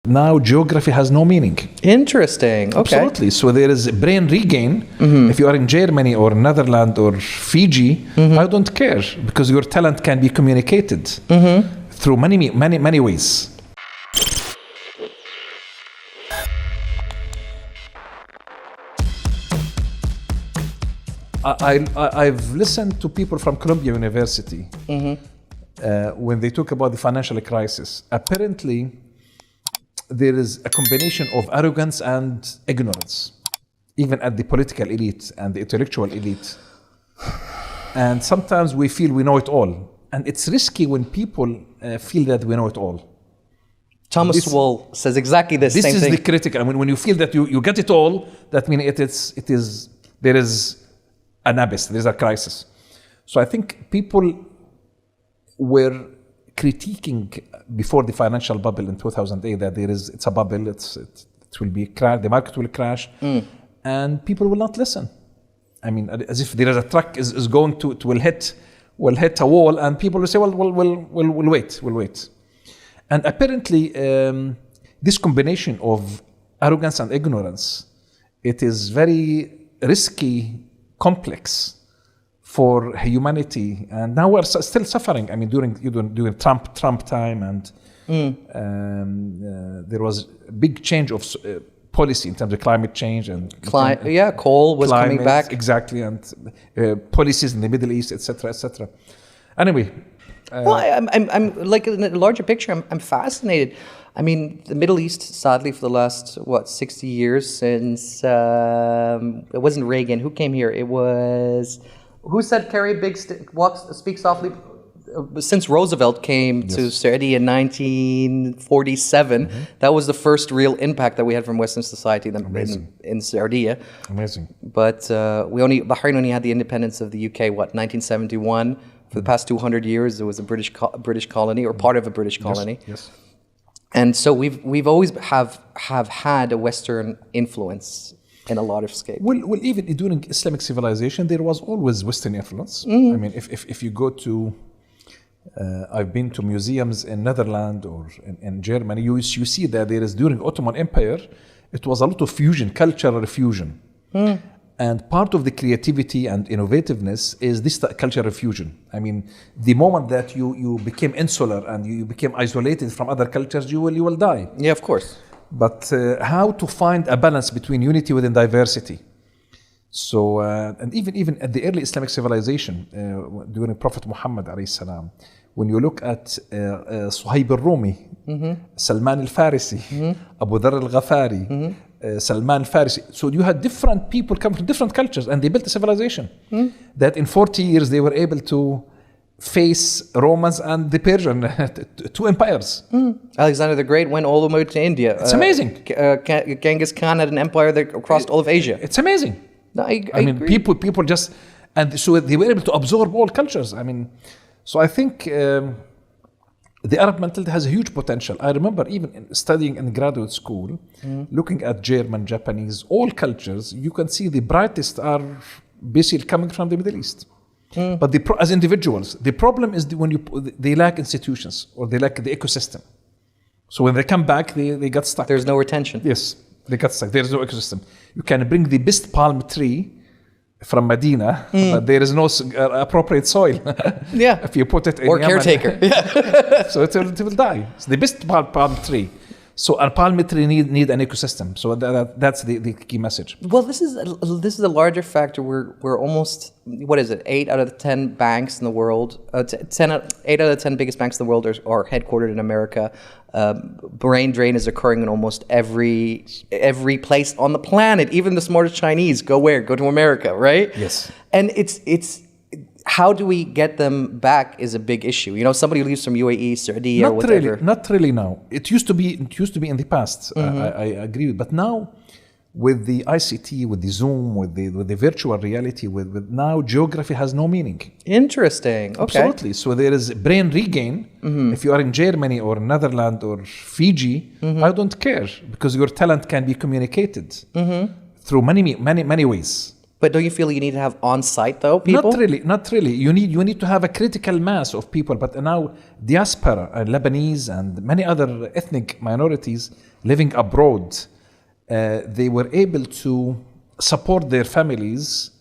Now geography has no meaning. Interesting. Okay. Absolutely. So there is brain regain. If you are in Germany or Netherlands or Fiji, I don't care, because your talent can be communicated through many ways. I've listened to people from Columbia University when they talk about the financial crisis. Apparently, there is a combination of arrogance and ignorance, even at the political elite and the intellectual elite. And sometimes we feel we know it all. And it's risky when people feel that we know it all. Thomas Sowell says exactly this same thing. This is the critical. I mean, when you feel that you get it all, that means there is an abyss, there is a crisis. So I think people were critiquing before the financial bubble in 2008 that it's a bubble, it will be crash, the market will crash, and people will not listen. I mean, as if there is a truck is going to will hit a wall, and people will say, well, we'll wait. And apparently, this combination of arrogance and ignorance, it is very risky, complex for humanity, and now we're still suffering. I mean, during Trump time, and there was a big change of policy in terms of climate change and coal was coming back exactly, and policies in the Middle East, etc. Anyway, well, I'm like in a larger picture. I'm fascinated. I mean, the Middle East, sadly, for the last 60 years since it wasn't Reagan who came here. It was. Who said carry a big stick, speak softly? Since Roosevelt came to Saudi in 1947, that was the first real impact that we had from Western society in Saudi. Amazing. But Bahrain only had the independence of the UK, 1971? For the past 200 years, it was a British colony, or part of a British colony. Yes. And so we've always have had a Western influence in a lot of scale. Well, even during Islamic civilization, there was always Western influence. I mean, if you go to, I've been to museums in Netherlands or in Germany, you see that there is, during Ottoman Empire, it was a lot of fusion, cultural fusion. And part of the creativity and innovativeness is this cultural fusion. I mean, the moment that you became insular and you became isolated from other cultures, you will die. Yeah, of course. But how to find a balance between unity within diversity. So, and even at the early Islamic civilization, during Prophet Muhammad alayhi salam, when you look at Suhaib al-Rumi, Salman al-Farisi, Abu Dharr al-Ghafari, Salman al-Farisi. So you had different people come from different cultures, and they built a civilization that in 40 years they were able to face Romans and the Persian, two empires. Alexander the Great went all the way to India. It's amazing. Genghis Khan had an empire that crossed all of Asia. It's amazing. No, I mean, agree. people just, and so they were able to absorb all cultures. I mean, so I think the Arab mentality has a huge potential. I remember even studying in graduate school, looking at German, Japanese, all cultures, you can see the brightest are basically coming from the Middle East. But as individuals, the problem is when they lack institutions or they lack the ecosystem. So when they come back, they got stuck. There's no retention. Yes, they got stuck. There is no ecosystem. You can bring the best palm tree from Medina, but there is no appropriate soil. Yeah. If you put it in or Yemen, caretaker. So it will die. It's the best palm tree. So a palm tree need an ecosystem. So that's the key message. Well, this is a larger factor. We're almost, 8 out of the 10 banks in the world, 8 out of the 10 biggest banks in the world are headquartered in America. Brain drain is occurring in almost every place on the planet. Even the smartest Chinese go to America, right? Yes. And it's how do we get them back is a big issue. You know, somebody leaves from UAE, Saudi, or whatever. Not really now. It used to be in the past. I agree with, but now with the ICT, with the Zoom, with the virtual reality, with now geography has no meaning. Interesting. Okay. Absolutely. So there is brain regain. If you are in Germany or Netherlands or Fiji, I don't care, because your talent can be communicated through many ways. But don't you feel you need to have on-site though people? Not really. You need to have a critical mass of people. But now diaspora, Lebanese and many other ethnic minorities living abroad, they were able to support their families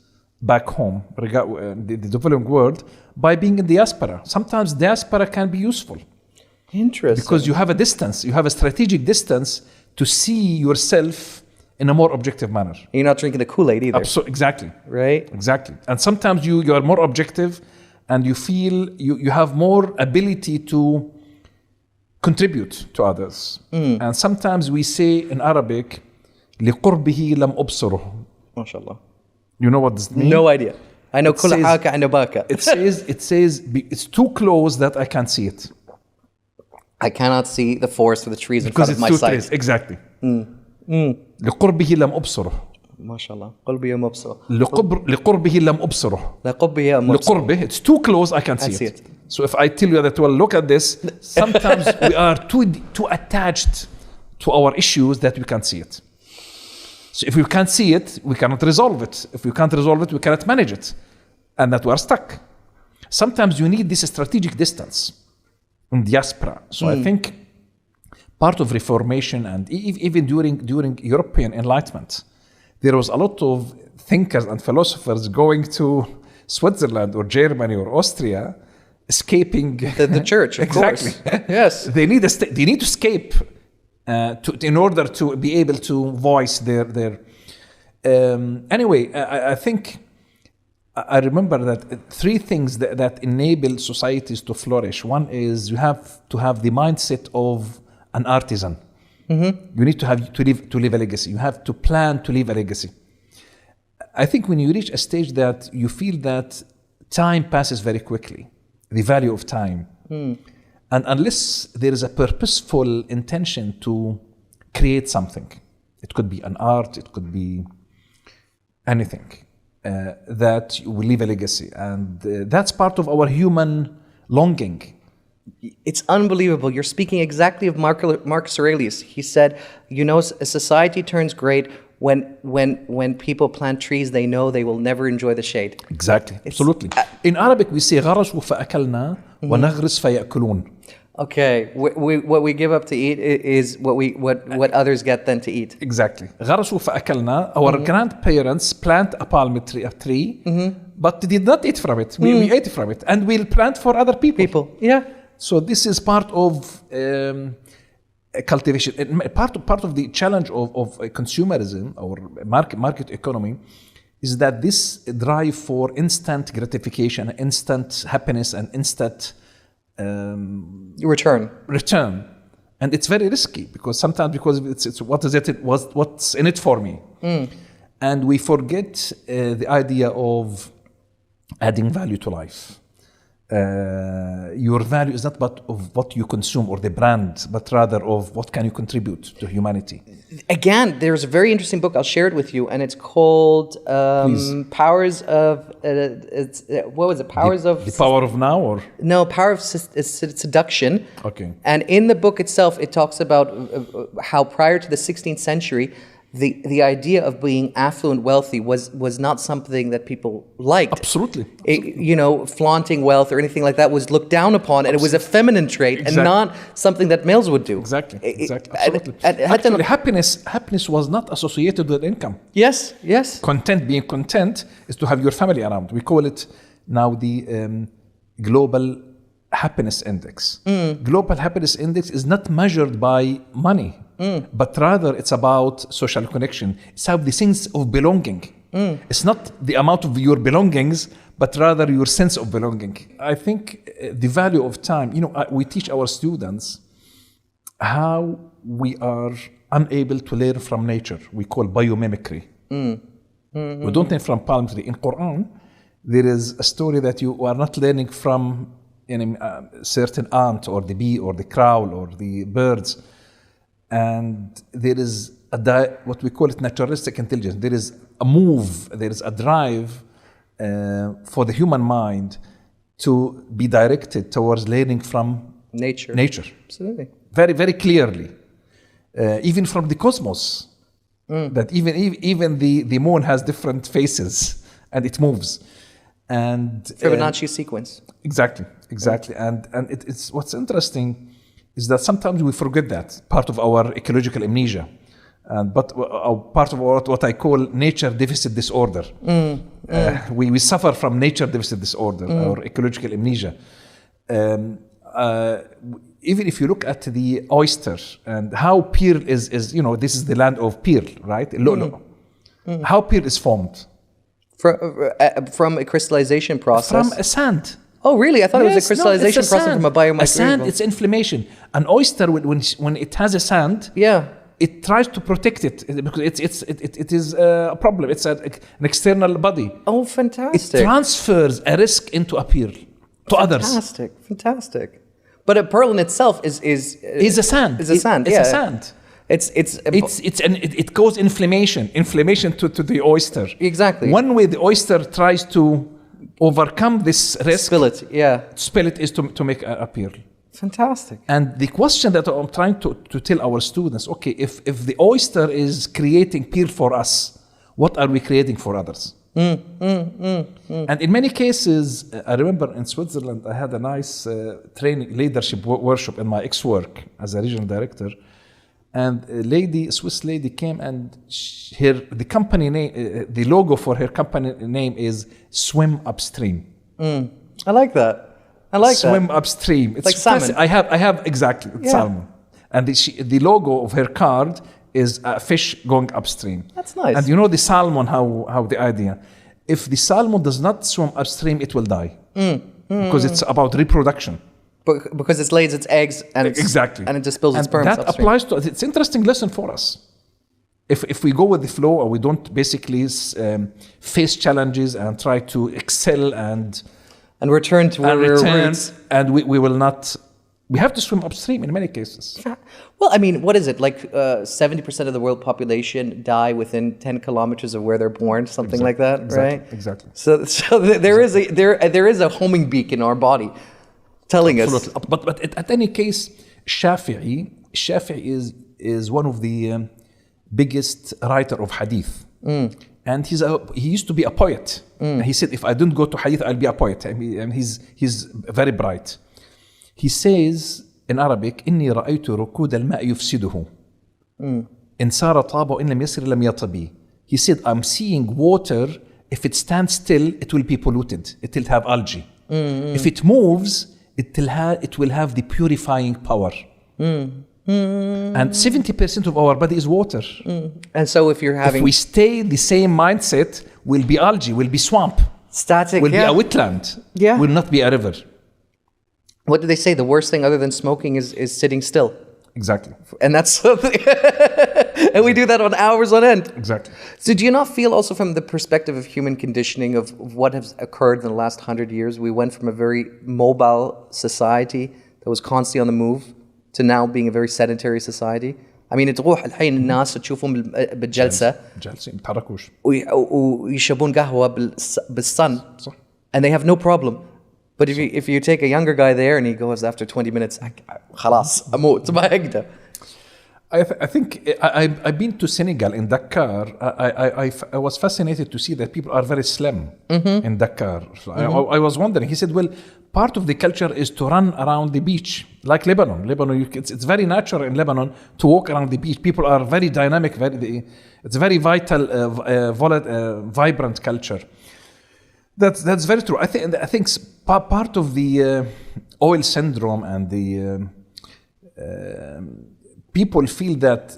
back home, the developing world, by being in diaspora. Sometimes diaspora can be useful. Interesting. Because you have a distance, you have a strategic distance to see yourself in a more objective manner. You're not drinking the Kool-Aid either. Exactly. Right? Exactly. And sometimes you are more objective and you feel you have more ability to contribute to others. And sometimes we say in Arabic, لِقُرْبِهِ لَمْ أُبْصِرُهُ. MashaAllah. You know what this means? No idea. I know كل حاجة عند باكا. It says it's too close that I can't see it. I cannot see the forest for the trees in Because front of my it's too sight. trees. Exactly. لقربه لم أبصره. ما شاء الله. قلبي مبصر. لقربه لم أبصره. لقبه مبصر. لقربه, it's too close, I can't see it. So if I tell you that, well, look at this, sometimes we are too attached to our issues that we can't see it. So if we can't see it, we cannot resolve it. If we can't resolve it, we cannot manage it. And that we are stuck. Sometimes you need this strategic distance in diaspora. So I think part of Reformation and even during European Enlightenment, there was a lot of thinkers and philosophers going to Switzerland or Germany or Austria, escaping the church. Of exactly. Course. Yes, they need to escape in order to be able to voice their. Anyway, I think I remember that three things that enable societies to flourish. One is you have to have the mindset of an artisan. You need to leave a legacy. You have to plan to leave a legacy. I think when you reach a stage that you feel that time passes very quickly, the value of time, and unless there is a purposeful intention to create something, it could be an art, it could be anything, that will leave a legacy. And that's part of our human longing. It's unbelievable. You're speaking exactly of Marcus Aurelius. He said, you know, a society turns great when people plant trees they know they will never enjoy the shade. Exactly. Absolutely. In Arabic we say غرسوا فأكلنا ونغرس فيأكلون. Okay, what we give up to eat is what others get then to eat. Exactly. غرسوا فأكلنا. Our grandparents plant a palm tree, but did not eat from it. We ate from it, and we'll plant for other people. Yeah. So this is part of cultivation. Part of the challenge of consumerism or market economy is that this drive for instant gratification, instant happiness, and instant return, and it's very risky because it's what's in it for me, and we forget the idea of adding value to life. Your value is not but of what you consume or the brand, but rather of what can you contribute to humanity. Again, there's a very interesting book, I'll share it with you, and it's called Powers of what was it? The Power of Now, or no, Power of Seduction. Okay. And in the book itself, it talks about how prior to the 16th century, the idea of being affluent, wealthy was not something that people liked. Absolutely. Flaunting wealth or anything like that was looked down upon, and it was a feminine trait and not something that males would do. Exactly. Absolutely. Actually, happiness was not associated with income. Yes. Being content is to have your family around. We call it now the Global Happiness Index. Global Happiness Index is not measured by money. But rather it's about social connection. It's about the sense of belonging. It's not the amount of your belongings, but rather your sense of belonging. I think the value of time, we teach our students how we are unable to learn from nature. We call biomimicry. We don't learn from palm tree. In Quran, there is a story that you are not learning from a certain ant or the bee or the crow or the birds. And there is what we call it naturalistic intelligence. There is a move, there is a drive for the human mind to be directed towards learning from nature. Absolutely. Very, very clearly. Even from the cosmos. That even the moon has different faces and it moves. And Fibonacci sequence. Exactly. And it's what's interesting is that sometimes we forget that part of our ecological amnesia, but part of what I call nature deficit disorder. We suffer from nature deficit disorder or ecological amnesia. Even if you look at the oyster and how pearl is this is the land of pearl, right? How pearl is formed? From a crystallization process. From a sand. Oh, really? I thought it was a crystallization process from a biomicrobial. A sand, it's inflammation. An oyster, when it has a sand, it tries to protect it because it is a problem. It's an external body. Oh, fantastic! It transfers a risk into a pearl to others. Fantastic. But a pearl in itself is a sand. Is a sand. It's a sand. It causes inflammation to the oyster. Exactly. One way the oyster tries to overcome this risk, spill it is to make a pearl. Fantastic. And the question that I'm trying to tell our students, okay, if the oyster is creating pearl for us, what are we creating for others? And in many cases, I remember in Switzerland, I had a nice training leadership workshop in my ex-work as a regional director. And a Swiss lady came and the company name, the logo for her company name is Swim Upstream. I like that. Swim Upstream. It's like salmon. I have exactly salmon. And the logo of her card is a fish going upstream. That's nice. And you know the salmon, how the idea. If the salmon does not swim upstream, it will die. Because it's about reproduction. Because it lays its eggs and it just spills its sperms that upstream. Applies to us. It's an interesting lesson for us. If we go with the flow or we don't basically face challenges and try to excel and return to where we were, and we will not. We have to swim upstream in many cases. Well, I mean, what is it? Like 70% of the world population die within 10 kilometers of where they're born, something like that, right? Exactly. So there is a homing beak in our body telling us. But at any case, Shafi'i is one of the biggest writer of hadith. And he used to be a poet. And he said, if I don't go to hadith, I'll be a poet. And he's very bright. He says in Arabic, إني رأيت ركود الماء يفسده إن سار طاب وإن لم يسر لم يطبي. He said, I'm seeing water, if it stands still, it will be polluted. It will have algae. If it moves, it will have the purifying power. And 70% of our body is water. And so if we stay the same mindset, we'll be algae, we'll be swamp. Static, We'll be a wetland. Will not be a river. What do they say? The worst thing other than smoking is sitting still. Exactly. And that's something. And we do that on hours on end. Exactly. So do you not feel also from the perspective of human conditioning of what has occurred in the last 100 years, we went from a very mobile society that was constantly on the move to now being a very sedentary society? I mean, تروح الحين الناس تشوفهم بالجلسة جالسين بيتحركوش ويشربون قهوة بالsun and they have no problem. But if you take a younger guy there and he goes after 20 minutes, خلاص أموت ما أقدر. I think I've been to Senegal in Dakar. I was fascinated to see that people are very slim in Dakar. So I was wondering. He said, well, part of the culture is to run around the beach, like Lebanon. It's very natural in Lebanon to walk around the beach. People are very dynamic. It's a very vital, vibrant culture. That's very true. I think part of the oil syndrome and the people feel that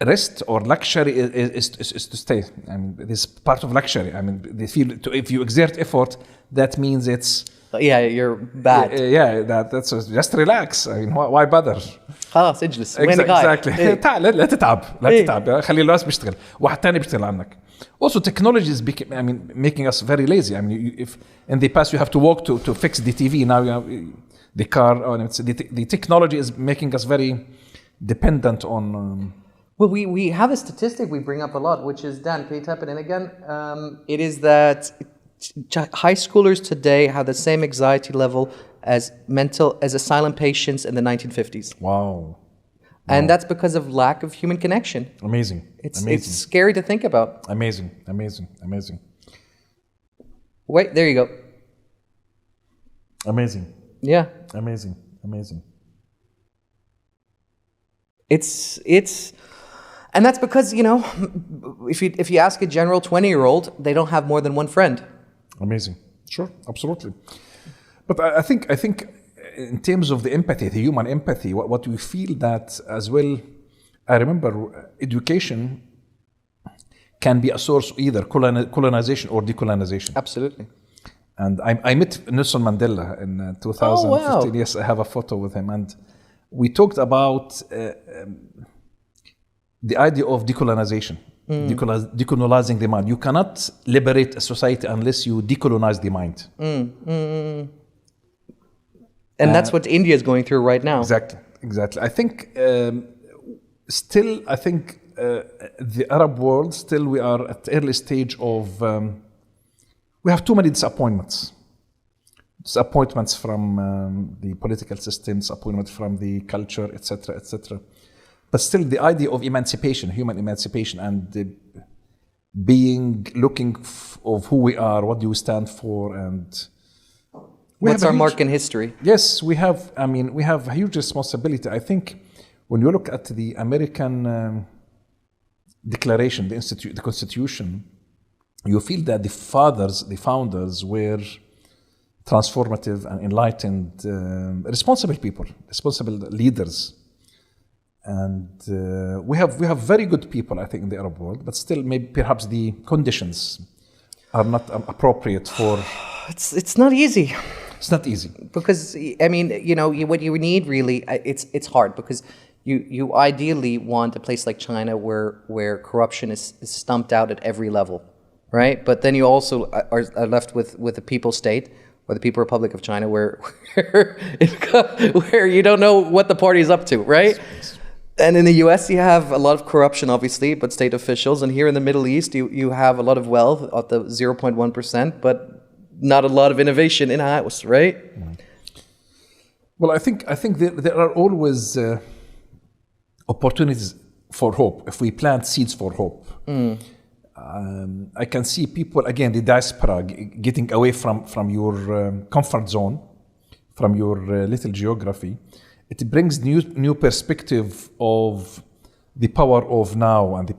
rest or luxury is to stay. I mean, it is part of luxury. I mean, they feel if you exert effort, that means it's you're bad. That's just relax. I mean, why bother? خلاص اجلس. Exactly. تعال لا تتعب. خلي الناس بيشتغل. واحد تاني بيشتغل عنك. Also, technology is making us very lazy. I mean, if in the past you have to walk to fix the TV, now you have the car. The technology is making us very dependent on. Well, we have a statistic we bring up a lot, which is, Dan, can you type it in again? It is that high schoolers today have the same anxiety level as asylum patients in the 1950s. Wow. And that's because of lack of human connection. Amazing. It's scary to think about. Amazing. Wait, there you go. Amazing. Yeah. Amazing. It's and that's because, if you ask a general 20-year-old, they don't have more than one friend. Amazing. Sure, absolutely. But I think in terms of the empathy, the human empathy, what we feel that as well, I remember education can be a source of either colonization or decolonization. Absolutely. And I met Nelson Mandela in 2015. Oh, wow. Yes, I have a photo with him. And we talked about the idea of decolonization, decolonizing the mind. You cannot liberate a society unless you decolonize the mind. And that's what India is going through right now. Exactly. I think the Arab world, still we are at the early stage of, we have too many disappointments. Disappointments from the political system, disappointments from the culture, etc., etc. But still the idea of emancipation, human emancipation, and looking of who we are, what do we stand for, and what's our mark in history? Yes, we have a huge responsibility. I think when you look at the American Declaration, the Constitution, you feel that the founders were transformative and enlightened, responsible people, responsible leaders. And we have very good people, I think, in the Arab world, but still maybe perhaps the conditions are not appropriate for... It's not easy. It's not easy. Because, what you need really, it's hard because you ideally want a place like China where corruption is stumped out at every level, right? But then you also are left with the people state or the People Republic of China where you don't know what the party is up to, right? And in the US, you have a lot of corruption, obviously, but state officials. And here in the Middle East, you have a lot of wealth at the 0.1%, but not a lot of innovation in-house, right? Well, I think there are always opportunities for hope if we plant seeds for hope. I can see people, again, the diaspora, getting away from your comfort zone, from your little geography. It brings new perspective of the power of now and the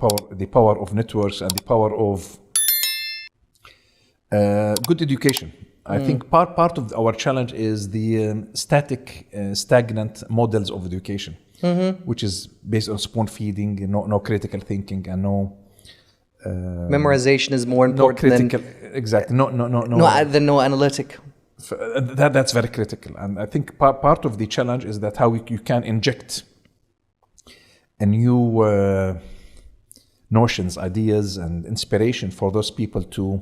power of networks and the power of good education. I think part of our challenge is the stagnant models of education, which is based on spoon feeding, no critical thinking, and no memorization is more important than exactly no analytic. That's very critical, and I think part of the challenge is that how you can inject a new notions, ideas, and inspiration for those people to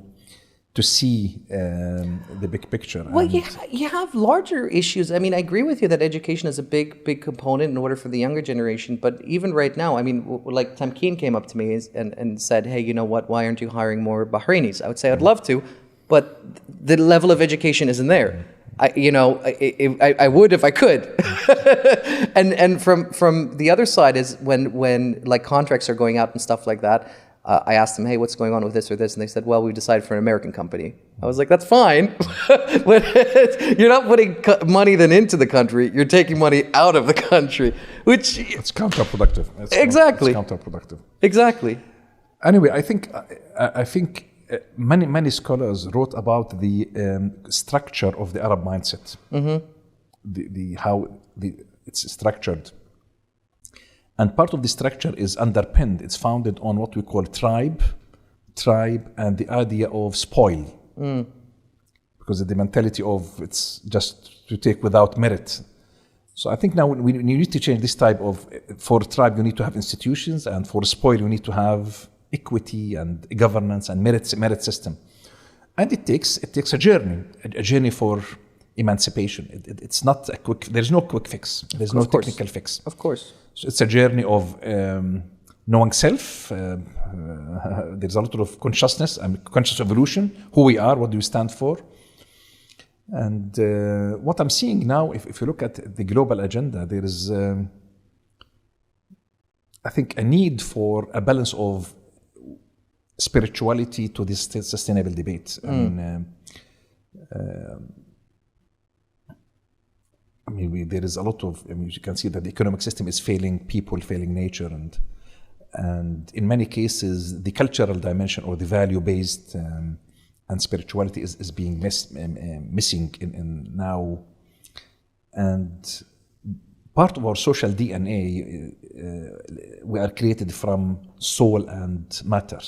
see the big picture. Well, you have larger issues. I mean, I agree with you that education is a big component in order for the younger generation. But even right now, I mean, like Tamkeen came up to me and said, "Hey, you know what? Why aren't you hiring more Bahrainis?" I would say I'd love to, but the level of education isn't there. I would if I could. and from the other side is when like contracts are going out and stuff like that. I asked them, hey, what's going on with this or this? And they said, well, we've decided for an American company. I was like, that's fine. But you're not putting money then into the country. You're taking money out of the country, which... It's counterproductive. Exactly. It's counterproductive. Exactly. Anyway, I think many scholars wrote about the structure of the Arab mindset, how it's structured. And part of the structure is underpinned, it's founded on what we call tribe, and the idea of spoil. Because of the mentality of it's just to take without merit. So I think now we need to change this type of, for tribe you need to have institutions, and for spoil you need to have equity and governance and merit system. And it takes a journey for emancipation. It's not a quick, there's no quick fix. There's no technical fix. Of course. So it's a journey of knowing self. There's a lot of consciousness and conscious evolution, who we are, what do we stand for. And what I'm seeing now, if you look at the global agenda, there is I think, a need for a balance of spirituality to this sustainable debate. There is a lot of, you can see that the economic system is failing people, failing nature, and in many cases, the cultural dimension or the value-based and spirituality is being missing in now. And part of our social DNA, we are created from soul and matter.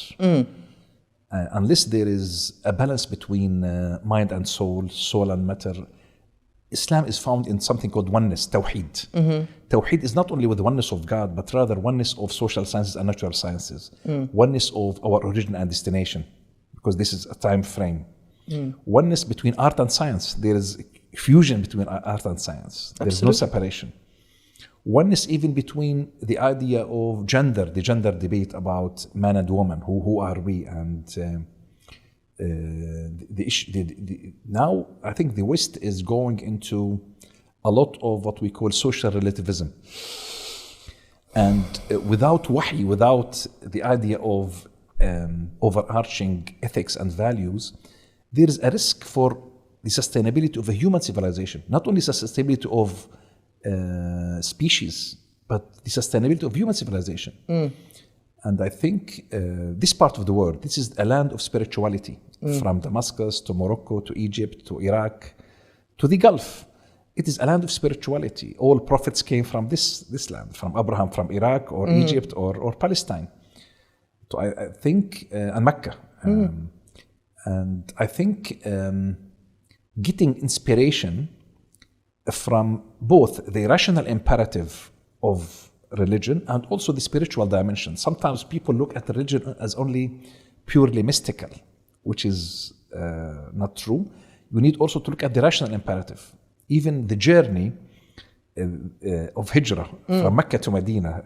Unless there is a balance between mind and soul and matter, Islam is found in something called oneness, tawheed. Tawheed is not only with the oneness of God, but rather oneness of social sciences and natural sciences. Oneness of our origin and destination, because this is a time frame. Oneness between art and science. There is fusion between art and science. There is no separation. Oneness even between the idea of gender, the gender debate about man and woman, who are we, and the issue. Now, I think the West is going into a lot of what we call social relativism, and without wahi, without the idea of overarching ethics and values, there is a risk for the sustainability of a human civilization. Not only the sustainability of species, but the sustainability of human civilization. And I think this part of the world, this is a land of spirituality, from Damascus to Morocco to Egypt to Iraq to the Gulf. It is a land of spirituality. All prophets came from this land, from Abraham, from Iraq or Egypt or Palestine. So I think, and Mecca. And I think getting inspiration from both the rational imperative of religion and also the spiritual dimension. Sometimes people look at religion as only purely mystical, which is not true. You need also to look at the rational imperative. Even the journey of Hijrah from Mecca to Medina,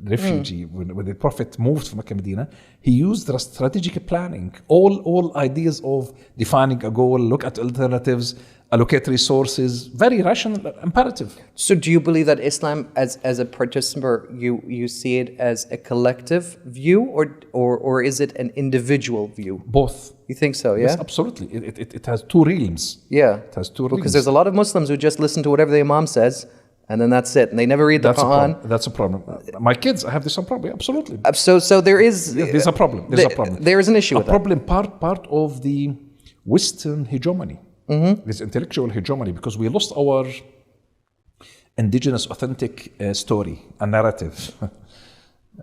refugee, when the Prophet moved from Mecca to Medina, he used strategic planning, all ideas of defining a goal, look at alternatives, allocate resources, very rational imperative. So do you believe that Islam, as a participant, you see it as a collective view, or is it an individual view? Both. You think so, yeah? Yes, absolutely. It has two realms. Yeah. It has two realms. Because there's a lot of Muslims who just listen to whatever the Imam says, and then that's it. And they never read the Quran. That's a problem. My kids, I have this problem. Absolutely. So there is... There's a problem. There is an issue with that. A problem, part of the Western hegemony. This intellectual hegemony, because we lost our indigenous, authentic story and narrative.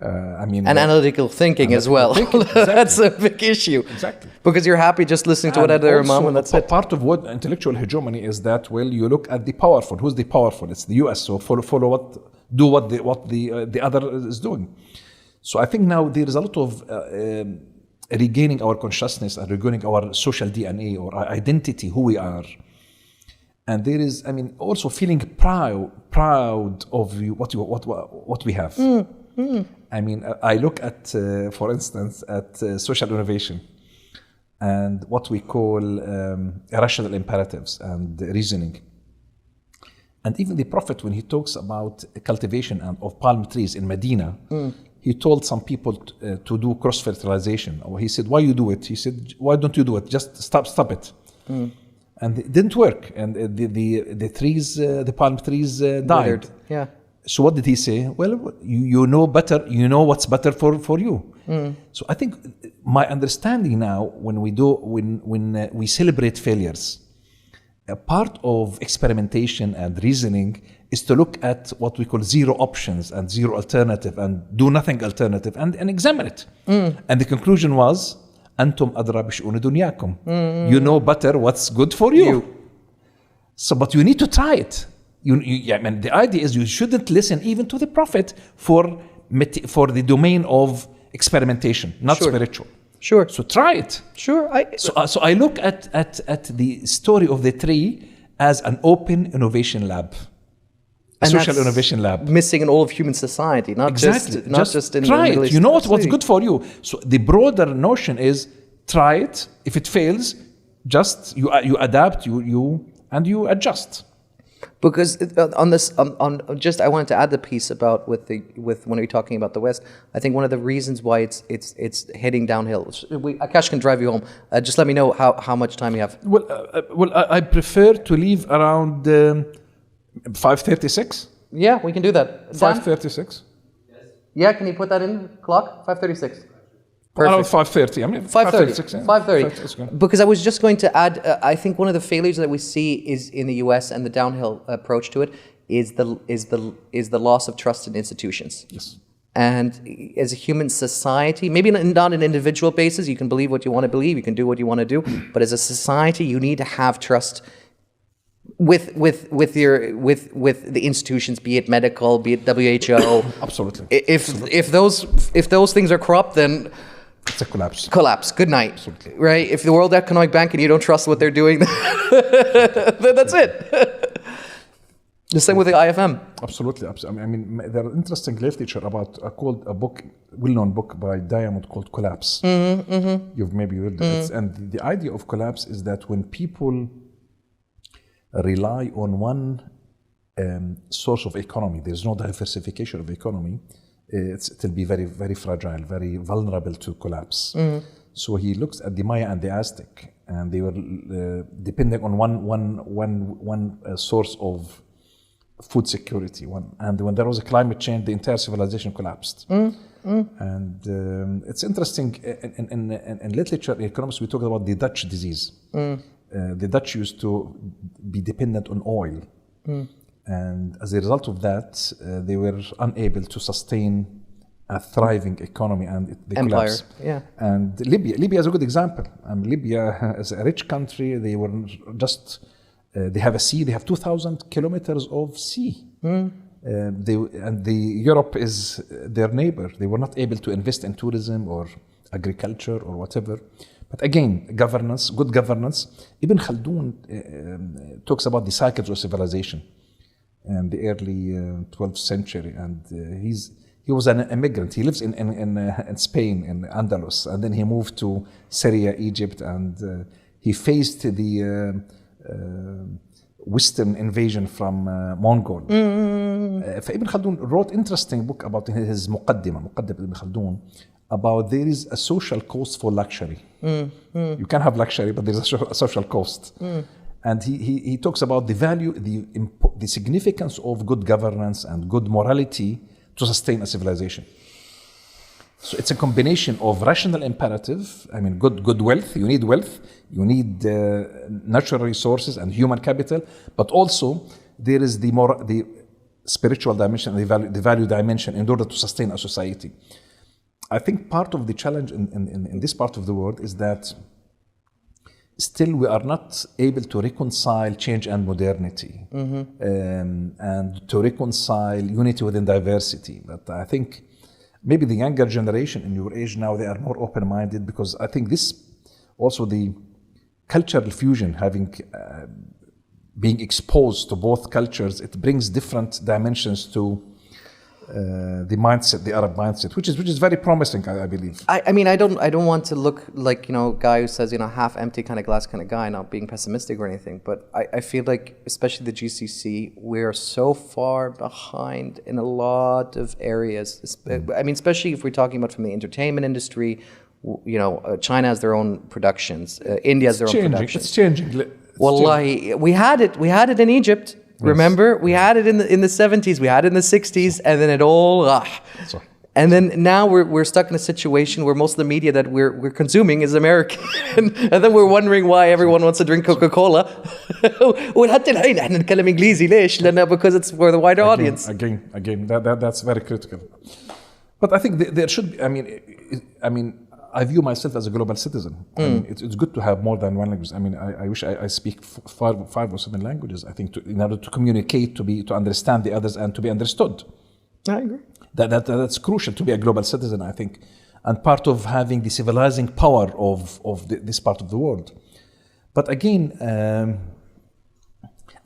And analytical thinking as well. Exactly. That's a big issue. Exactly. Because you're happy just listening to whatever Imam, and that's it. Part of what intellectual hegemony is that, well, you look at the powerful. Who's the powerful? It's the US. So follow what the other is doing. So I think now there is a lot of regaining our consciousness and regaining our social DNA or our identity, who we are. And there is, also feeling proud of what we have. I look at, for instance, at social innovation and what we call rational imperatives and reasoning. And even the Prophet, when he talks about cultivation of palm trees in Medina, he told some people to do cross-fertilization. Or he said, why you do it? He said, why don't you do it? Just stop it. And it didn't work. And the trees, the palm trees died. Withered. Yeah. So what did he say? Well, you know better. You know what's better for you. So I think my understanding now, when we celebrate failures, a part of experimentation and reasoning is to look at what we call zero options and zero alternative and do nothing alternative and examine it. And the conclusion was, Antum adra bish'uni dunyakum. You know better what's good for you. So, but you need to try it. The idea is you shouldn't listen even to the Prophet for the domain of experimentation, not spiritual. Sure. So try it. Sure. So I look at the story of the tree as an open innovation lab, a social innovation lab. Missing in all of human society, not just in try the Middle it. East. You know what's good for you. So the broader notion is try it. If it fails, just you adapt, you adjust. Because on this, on just, I wanted to add the piece about with when we're talking about the West. I think one of the reasons why it's heading downhill. Akash can drive you home. Just let me know how much time you have. Well, I prefer to leave around 5:36. Yeah, we can do that. 5:36. Yeah, can you put that in clock? 5:36. Around 5:30. I mean 5:30. Yeah. 5:30. Because I was just going to add, I think one of the failures that we see is in the U.S. and the downhill approach to it is the loss of trust in institutions. Yes. And as a human society, maybe not an individual basis, you can believe what you want to believe, you can do what you want to do, but as a society, you need to have trust with the institutions, be it medical, be it WHO. Absolutely. If those things are corrupt, then it's a collapse. Collapse. Good night. Absolutely. Right? If the World Economic Bank and you don't trust what they're doing, then that's it. The same with the IFM. Absolutely. I mean, there are interesting literature about a well-known book by Diamond called Collapse. You've maybe read it. And the idea of collapse is that when people rely on one source of economy, there's no diversification of economy, it'll be very, very fragile, very vulnerable to collapse. So he looks at the Maya and the Aztec, and they were depending on one source of food security. And when there was a climate change, the entire civilization collapsed. And it's interesting, in literature, in economics, we talk about the Dutch disease. The Dutch used to be dependent on oil. And as a result of that, they were unable to sustain a thriving economy, and they collapsed. Yeah. And Libya is a good example. Libya is a rich country. They were just, they have a sea, they have 2,000 kilometers of sea. Europe is their neighbor. They were not able to invest in tourism or agriculture or whatever. But again, governance, good governance. Ibn Khaldun talks about the cycles of civilization in the early 12th century, and he was an immigrant. He lives in Spain, in Andalus, and then he moved to Syria, Egypt, and he faced the Western invasion from Mongol. Ibn Khaldun wrote an interesting book about his Muqaddimah Ibn Khaldun, about there is a social cost for luxury. You can have luxury, but there's a social cost. And he talks about the value, the significance of good governance and good morality to sustain a civilization. So it's a combination of rational imperative, I mean good wealth, you need natural resources and human capital, but also there is the spiritual dimension, the value dimension in order to sustain a society. I think part of the challenge in this part of the world is that still we are not able to reconcile change and modernity, and to reconcile unity within diversity. But I think maybe the younger generation in your age now, they are more open-minded, because I think this also the cultural fusion, being exposed to both cultures, it brings different dimensions to the mindset, the Arab mindset, which is very promising, I believe. I mean, I don't want to look like, guy who says, half empty kind of glass kind of guy, not being pessimistic or anything, but I feel like, especially the GCC, we're so far behind in a lot of areas. I mean, especially if we're talking about from the entertainment industry, China has their own productions, India has their own productions. It's changing. Wallahi, we had it in Egypt. Remember, we had it in the 70s, we had it in the 60s, and then it all. And then now we're stuck in a situation where most of the media that we're consuming is American, and then we're wondering why everyone wants to drink Coca-Cola. Because it's for the wider audience. Again, that's very critical. But I think there should be. I mean, I view myself as a global citizen. I mean, it's good to have more than one language. I mean, I wish I speak 5 or 7 languages. I think in order to communicate, to understand the others, and to be understood. I agree. That's crucial to be a global citizen, I think, and part of having the civilizing power of this part of the world. But again,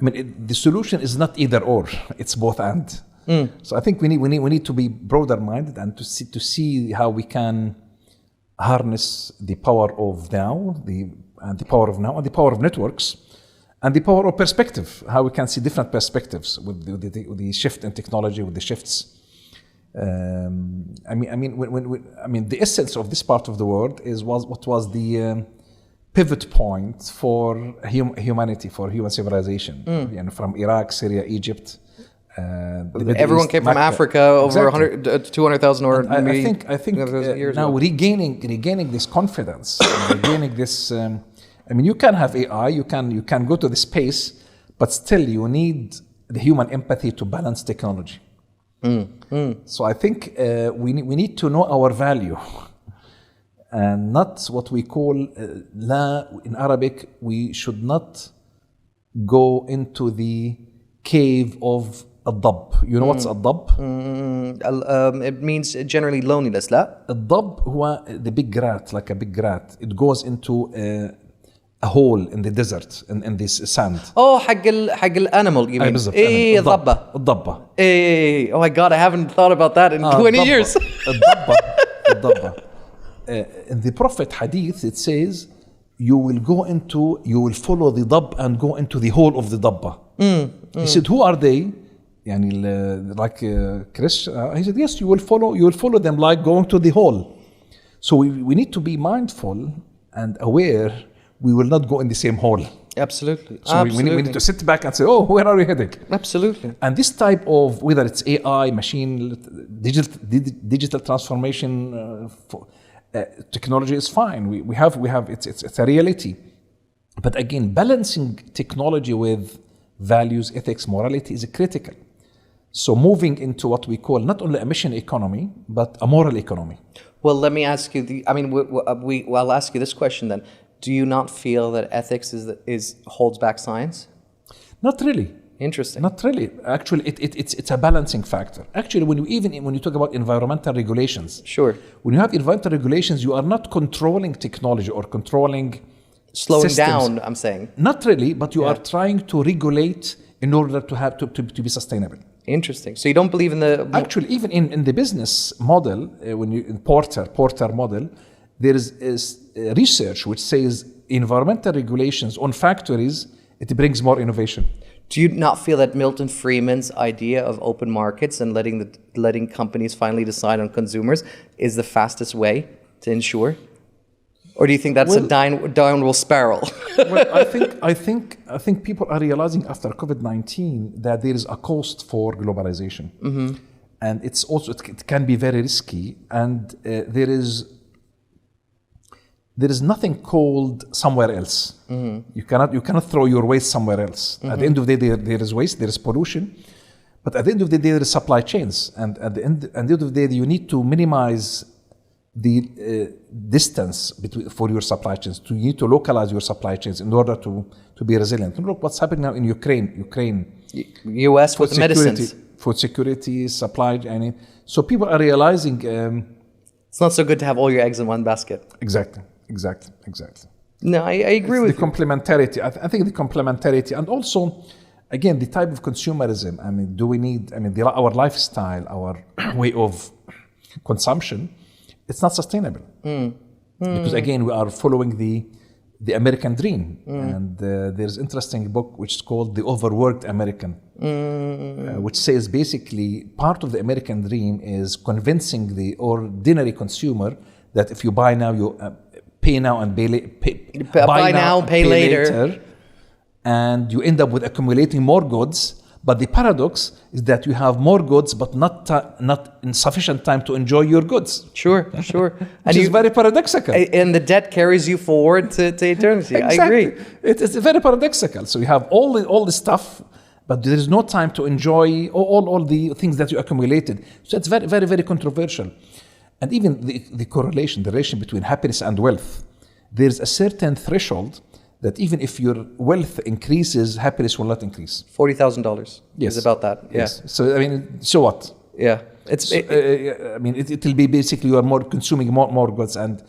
the solution is not either or; it's both and. So I think we need to be broader minded and to see how we can harness the power of now, the power of networks, And the power of perspective, how we can see different perspectives with the shift in technology, with the shifts. I mean, the essence of this part of the world what was the pivot point for humanity, for human civilization. From Iraq, Syria, Egypt. Everyone came from Africa over 200,000 or maybe. I think now regaining this confidence, regaining this. You can have AI, you can go to the space, but still you need the human empathy to balance technology. So I think we need to know our value, and not what we call in Arabic. We should not go into the cave of الضب. You know what's الضب? It means generally loneliness, لا? الضب هو the big rat, like a big rat. It goes into a hole in the desert, in this sand. Oh, حق الanimal you mean? إيه الضبة. الضبة. إيه, oh my God, I haven't thought about that in 20 years. الضبة. In the Prophet Hadith, it says, you will follow the dab and go into the hole of the dabba. He said, who are they? Like Christian. He said, yes, you will follow them like going to the hole. So we need to be mindful and aware we will not go in the same hole. Absolutely. So we need to sit back and say, oh, where are we heading? Absolutely. And this type of, whether it's AI, machine, digital transformation, technology is fine. We have it's a reality. But again, balancing technology with values, ethics, morality is critical. So moving into what we call not only a mission economy, but a moral economy. Well, let me ask you I'll ask you this question then. Do you not feel that ethics holds back science? Not really. Interesting. Not really. Actually, it's a balancing factor. Actually, when you talk about environmental regulations, sure. When you have environmental regulations, you are not controlling technology or controlling slowing systems. Down. I'm saying not really, but you are trying to regulate in order to be sustainable. Interesting. So you don't believe in the actually even in the business model when you in Porter model, there is research which says environmental regulations on factories it brings more innovation. Do you not feel that Milton Friedman's idea of open markets and letting companies finally decide on consumers is the fastest way to ensure? Or do you think that's a downward spiral? Well, I think people are realizing after COVID-19 that there is a cost for globalization, and it can be very risky, and there is nothing called somewhere else. You cannot throw your waste somewhere else. At the end of the day, there is waste, there is pollution, but at the end of the day, there is supply chains, and at the end of the day, you need to minimize the distance for your supply chains. You need to localize your supply chains in order to be resilient. Look what's happening now in Ukraine. U.S. with the medicines. Food security, supply. So people are realizing it's not so good to have all your eggs in one basket. Exactly. No, I agree with the complementarity. I think the complementarity, and also, again, the type of consumerism. Do we need? Our lifestyle, our way of consumption. It's not sustainable because again we are following the American dream, and there's an interesting book which is called The Overworked American, which says basically part of the American dream is convincing the ordinary consumer that if you buy now, you pay now and buy now, pay later, and you end up with accumulating more goods. But the paradox is that you have more goods, but not in sufficient time to enjoy your goods. Sure. Which is very paradoxical. And the debt carries you forward to eternity. Exactly. I agree. It's very paradoxical. So you have all the stuff, but there is no time to enjoy all the things that you accumulated. So it's very, very, very controversial. And even the correlation, the relation between happiness and wealth, there's a certain threshold that even if your wealth increases, happiness will not increase. $40,000 is about that. Yeah. Yes. So so what? Yeah. It will be basically you are consuming more goods. And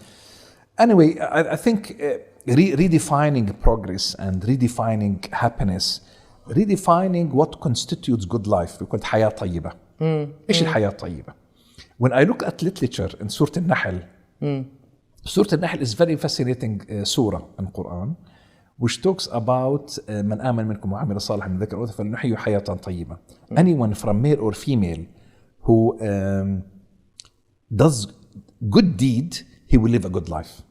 anyway, I think redefining progress and redefining happiness, redefining what constitutes good life. We call it حياة طيبة. إيش الحياة الطيبة? When I look at literature in Surah Al-Nahl, Surah Al-Nahl is very fascinating surah in Quran, which talks about من آمن منكم وعمل صالحا من ذكر أنثى فلنحييه حياة طيبة. Anyone from male or female who does good deed, he will live a good life.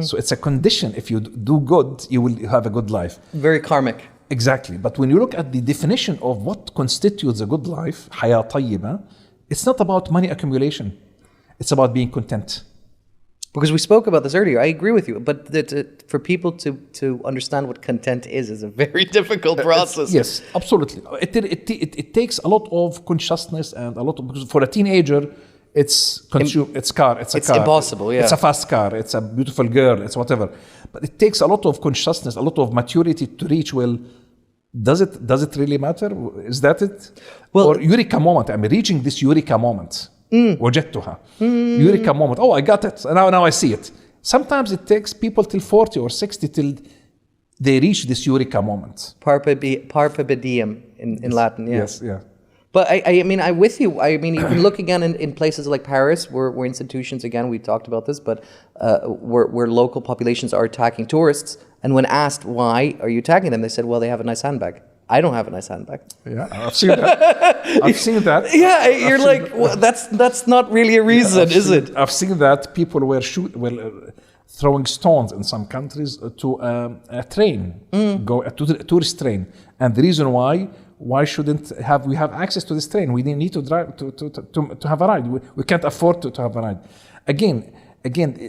So it's a condition. If you do good, you will have a good life. Very karmic. Exactly. But when you look at the definition of what constitutes a good life, حياة طيبة, it's not about money accumulation. It's about being content. Because we spoke about this earlier. I agree with you. But for people to understand what content is a very difficult process. Yes, absolutely. It takes a lot of consciousness and a lot of, because for a teenager, it's car. It's impossible, yeah. It's a fast car. It's a beautiful girl. It's whatever. But it takes a lot of consciousness, a lot of maturity to reach, well, does it really matter? Is that it? Well, or eureka moment. I'm reaching this eureka moment. وجدتها. Eureka moment. Oh, I got it. Now I see it. Sometimes it takes people till 40 or 60 till they reach this eureka moment. Carpe diem in Latin, yeah. Yes, yeah. But I mean, I'm with you. I mean, you can look again in places like Paris, where institutions, again, we talked about this, but where local populations are attacking tourists. And when asked, why are you attacking them? They said, well, they have a nice handbag. I don't have a nice handbag. Yeah, I've seen that. I've seen that. Yeah, you're like, well, that's not really a reason, is it? I've seen that people were throwing stones in some countries to a train, to a tourist train. And the reason why shouldn't we have access to this train? We need to drive to have a ride. We can't afford to have a ride. Again,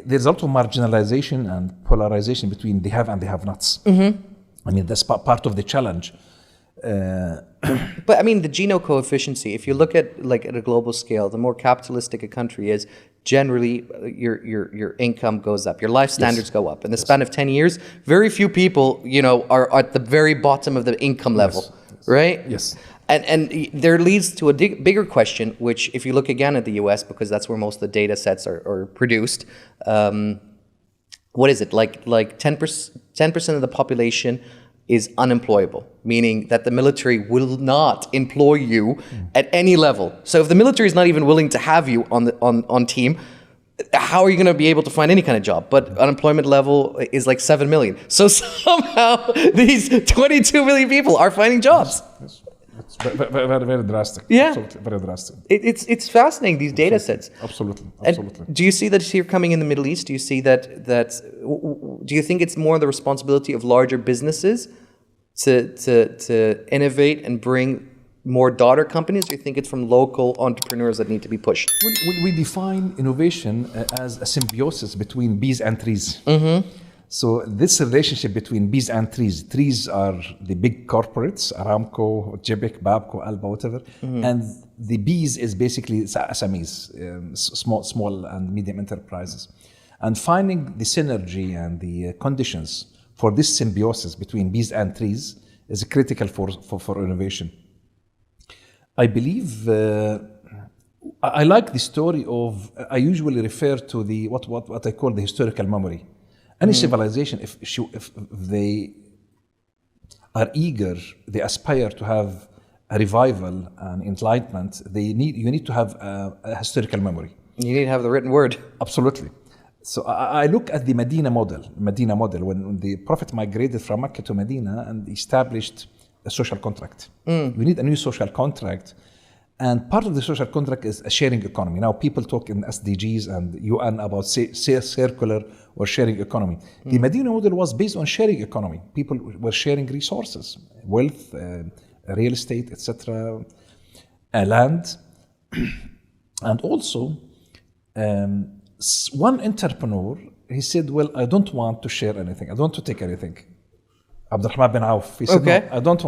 there's a lot of marginalization and polarization between the have and the have-nots. I mean, that's part of the challenge. But I mean, the Gini coefficient, if you look at at a global scale, the more capitalistic a country is, generally your income goes up, your life standards go up. In the span of 10 years, very few people, are at the very bottom of the income level, right? Yes. And there leads to a bigger question, which if you look again at the US, because that's where most of the data sets are produced, what is it? Like 10% of the population is unemployable, meaning that the military will not employ you at any level. So if the military is not even willing to have you on team, how are you going to be able to find any kind of job? But unemployment level is like 7 million. So somehow these 22 million people are finding jobs. Yes. It's very, very drastic. Yeah. Absolutely, very drastic. It's fascinating, these data sets. Absolutely. And do you see that here coming in the Middle East? Do you see that do you think it's more the responsibility of larger businesses to innovate and bring more daughter companies? Do you think it's from local entrepreneurs that need to be pushed? We define innovation as a symbiosis between bees and trees. So this relationship between bees and trees are the big corporates, Aramco, Jibik, Babco, Alba, whatever, and the bees is basically SMEs, small and medium enterprises. And finding the synergy and the conditions for this symbiosis between bees and trees is critical for innovation. I believe, I like the story of, I usually refer to the what I call the historical memory. Any civilization, if they are eager, they aspire to have a revival and enlightenment, you need to have a historical memory. You need to have the written word. Absolutely. So I look at the Medina model, when the Prophet migrated from Mecca to Medina and established a social contract. We need a new social contract. And part of the social contract is a sharing economy. Now people talk in SDGs and UN about circular or sharing economy. The Medina model was based on sharing economy. People were sharing resources, wealth, real estate, etc., land. And also, one entrepreneur, he said, well, I don't want to share anything. I don't want to take anything. Abdurrahman bin Auf, he said, no, I don't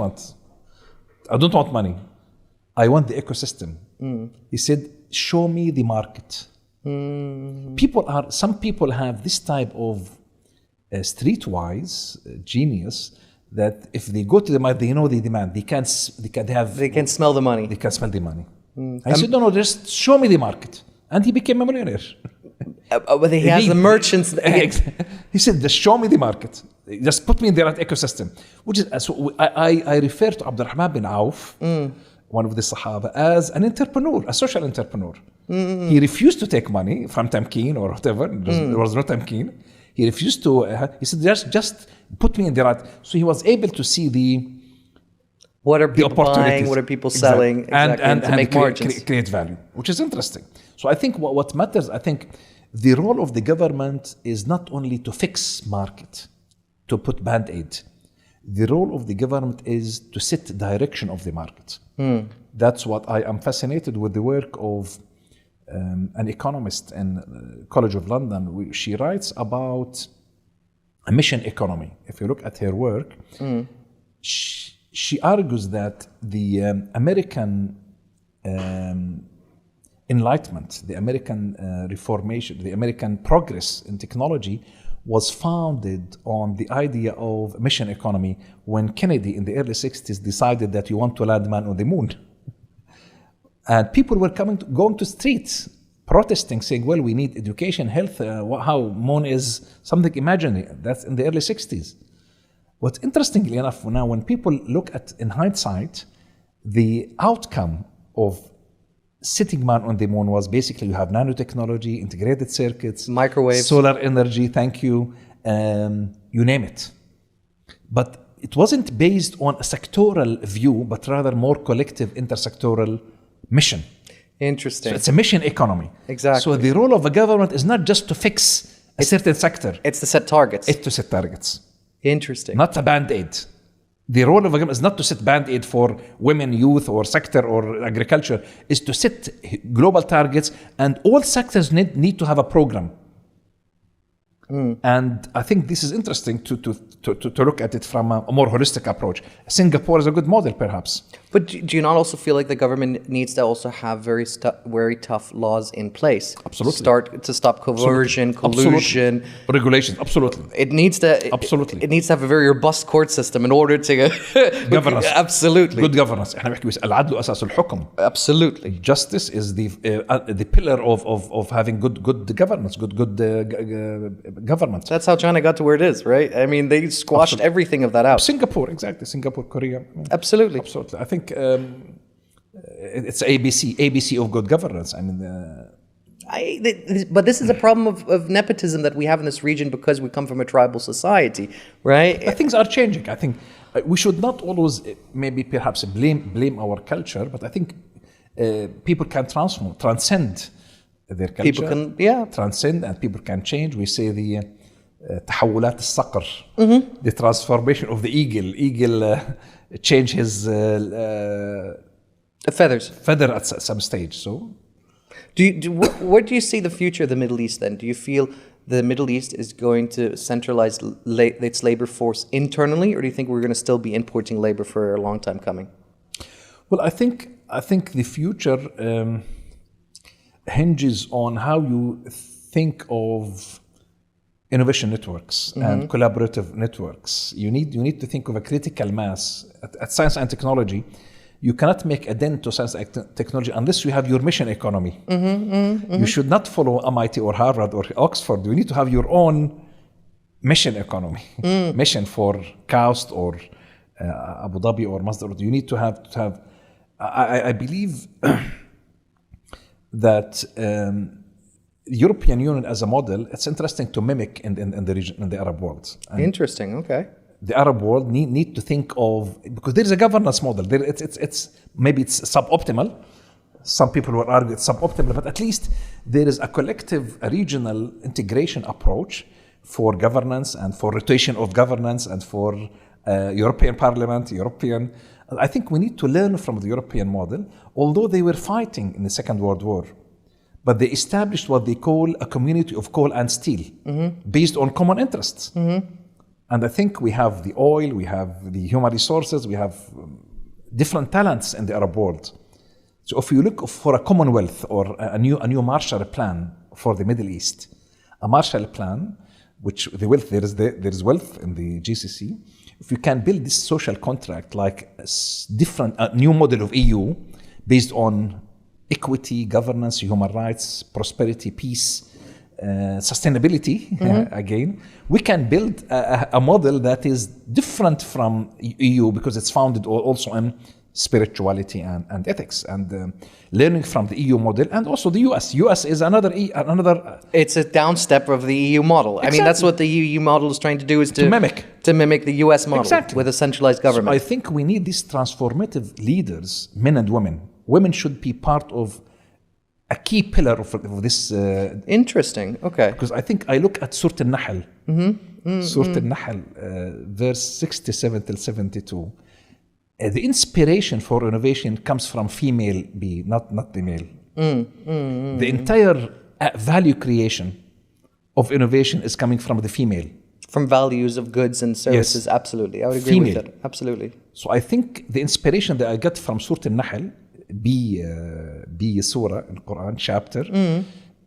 want money. I want the ecosystem. He said, show me the market. Some people have this type of streetwise genius that if they go to the market, they know the demand. They can smell the money. They can smell the money. I said, no, just show me the market. And he became a millionaire. But he has the merchants. He said, just show me the market. Just put me in the right ecosystem. Which is, so I refer to Abdurrahman bin Auf, one of the Sahaba, as an entrepreneur, a social entrepreneur. He refused to take money from Tamkeen or whatever. There was no Tamkeen. He refused to. He said, just put me in the right. So he was able to see what are the people buying, opportunities. what are people selling, exactly, and to make margins. Create value, which is interesting. So I think what matters, I think the role of the government is not only to fix market, to put band-aid. The role of the government is to set the direction of the market. That's what I am fascinated with the work of an economist in College of London. She writes about a mission economy. If you look at her work, she argues that the American Enlightenment, the American Reformation, the American progress in technology was founded on the idea of mission economy when Kennedy in the early 60s decided that you want to land man on the moon. And people were going to streets, protesting, saying, well, we need education, health, how moon is something imaginary. That's in the early 60s. What's interestingly enough, now when people look at, in hindsight, the outcome of sitting man on the moon was basically you have nanotechnology, integrated circuits, microwaves, solar energy, thank you, you name it. But it wasn't based on a sectoral view, but rather more collective intersectoral mission. Interesting. So it's a mission economy. Exactly. So the role of a government is not just to fix a certain sector. It's to set targets. It's to set targets. Interesting. Not a band-aid. The role of a government is not to set band-aid for women, youth, or sector, or agriculture. Is to set global targets, and all sectors need to have a program. And I think this is interesting to look at it from a more holistic approach. Singapore is a good model, perhaps. But do you not also feel like the government needs to also have very tough laws in place? Absolutely. To stop coercion, collusion. Absolutely. Regulations, absolutely. It needs to absolutely. It needs to have a very robust court system in order to governance. Absolutely. Good governance. العدل أساس الحكم. Absolutely. Justice is the pillar of having good governance, good government. That's how China got to where it is, right? I mean, they squashed everything of that out. Singapore, exactly. Singapore, Korea. Absolutely. Absolutely. I think it's ABC of good governance. I mean, but this is a problem of nepotism that we have in this region because we come from a tribal society, right? But things are changing. I think we should not always maybe perhaps blame our culture, but I think people can transcend their culture. People can, transcend, and people can change. We say the تحولات الصقر, the transformation of the eagle change his feather at some stage. So, where do you see the future of the Middle East then? Do you feel the Middle East is going to centralize its labor force internally, or do you think we're going to still be importing labor for a long time coming? Well, I think the future hinges on how you think of innovation networks and collaborative networks. You need to think of a critical mass. At science and technology, you cannot make a dent to science and technology unless you have your mission economy. You should not follow MIT or Harvard or Oxford. You need to have your own mission economy, mission for KAUST or Abu Dhabi or Masdar. You need to have. I believe that European Union as a model, it's interesting to mimic in the region, in the Arab world. And interesting, okay. The Arab world need to think of, because there is a governance model. It's maybe it's suboptimal. Some people will argue it's suboptimal, but at least there is a collective, a regional integration approach for governance and for rotation of governance and for European Parliament, I think we need to learn from the European model, although they were fighting in the Second World War. But they established what they call a community of coal and steel, based on common interests. And I think we have the oil, we have the human resources, we have different talents in the Arab world. So if you look for a commonwealth or a new Marshall Plan for the Middle East, a Marshall Plan, which the wealth, there is wealth in the GCC. If you can build this social contract like a new model of EU based on equity, governance, human rights, prosperity, peace, sustainability, again, we can build a model that is different from EU because it's founded also on spirituality and ethics, and learning from the EU model and also the US. US is another. It's a downstep of the EU model. Exactly. I mean, that's what the EU model is trying to do, is to mimic the US model, exactly, with a centralized government. So I think we need these transformative leaders, men and women. Women should be part of a key pillar of this. Interesting. Okay. Because I think I look at Surah Al-Nahl, Surah Al-Nahl, verse 67 till 72. The inspiration for innovation comes from female be, not the male. The entire value creation of innovation is coming from the female. From values of goods and services, Yes. Absolutely. I would agree Female. with that. Absolutely. So I think the inspiration that I get from Surah Al-Nahl, be surah in Quran chapter,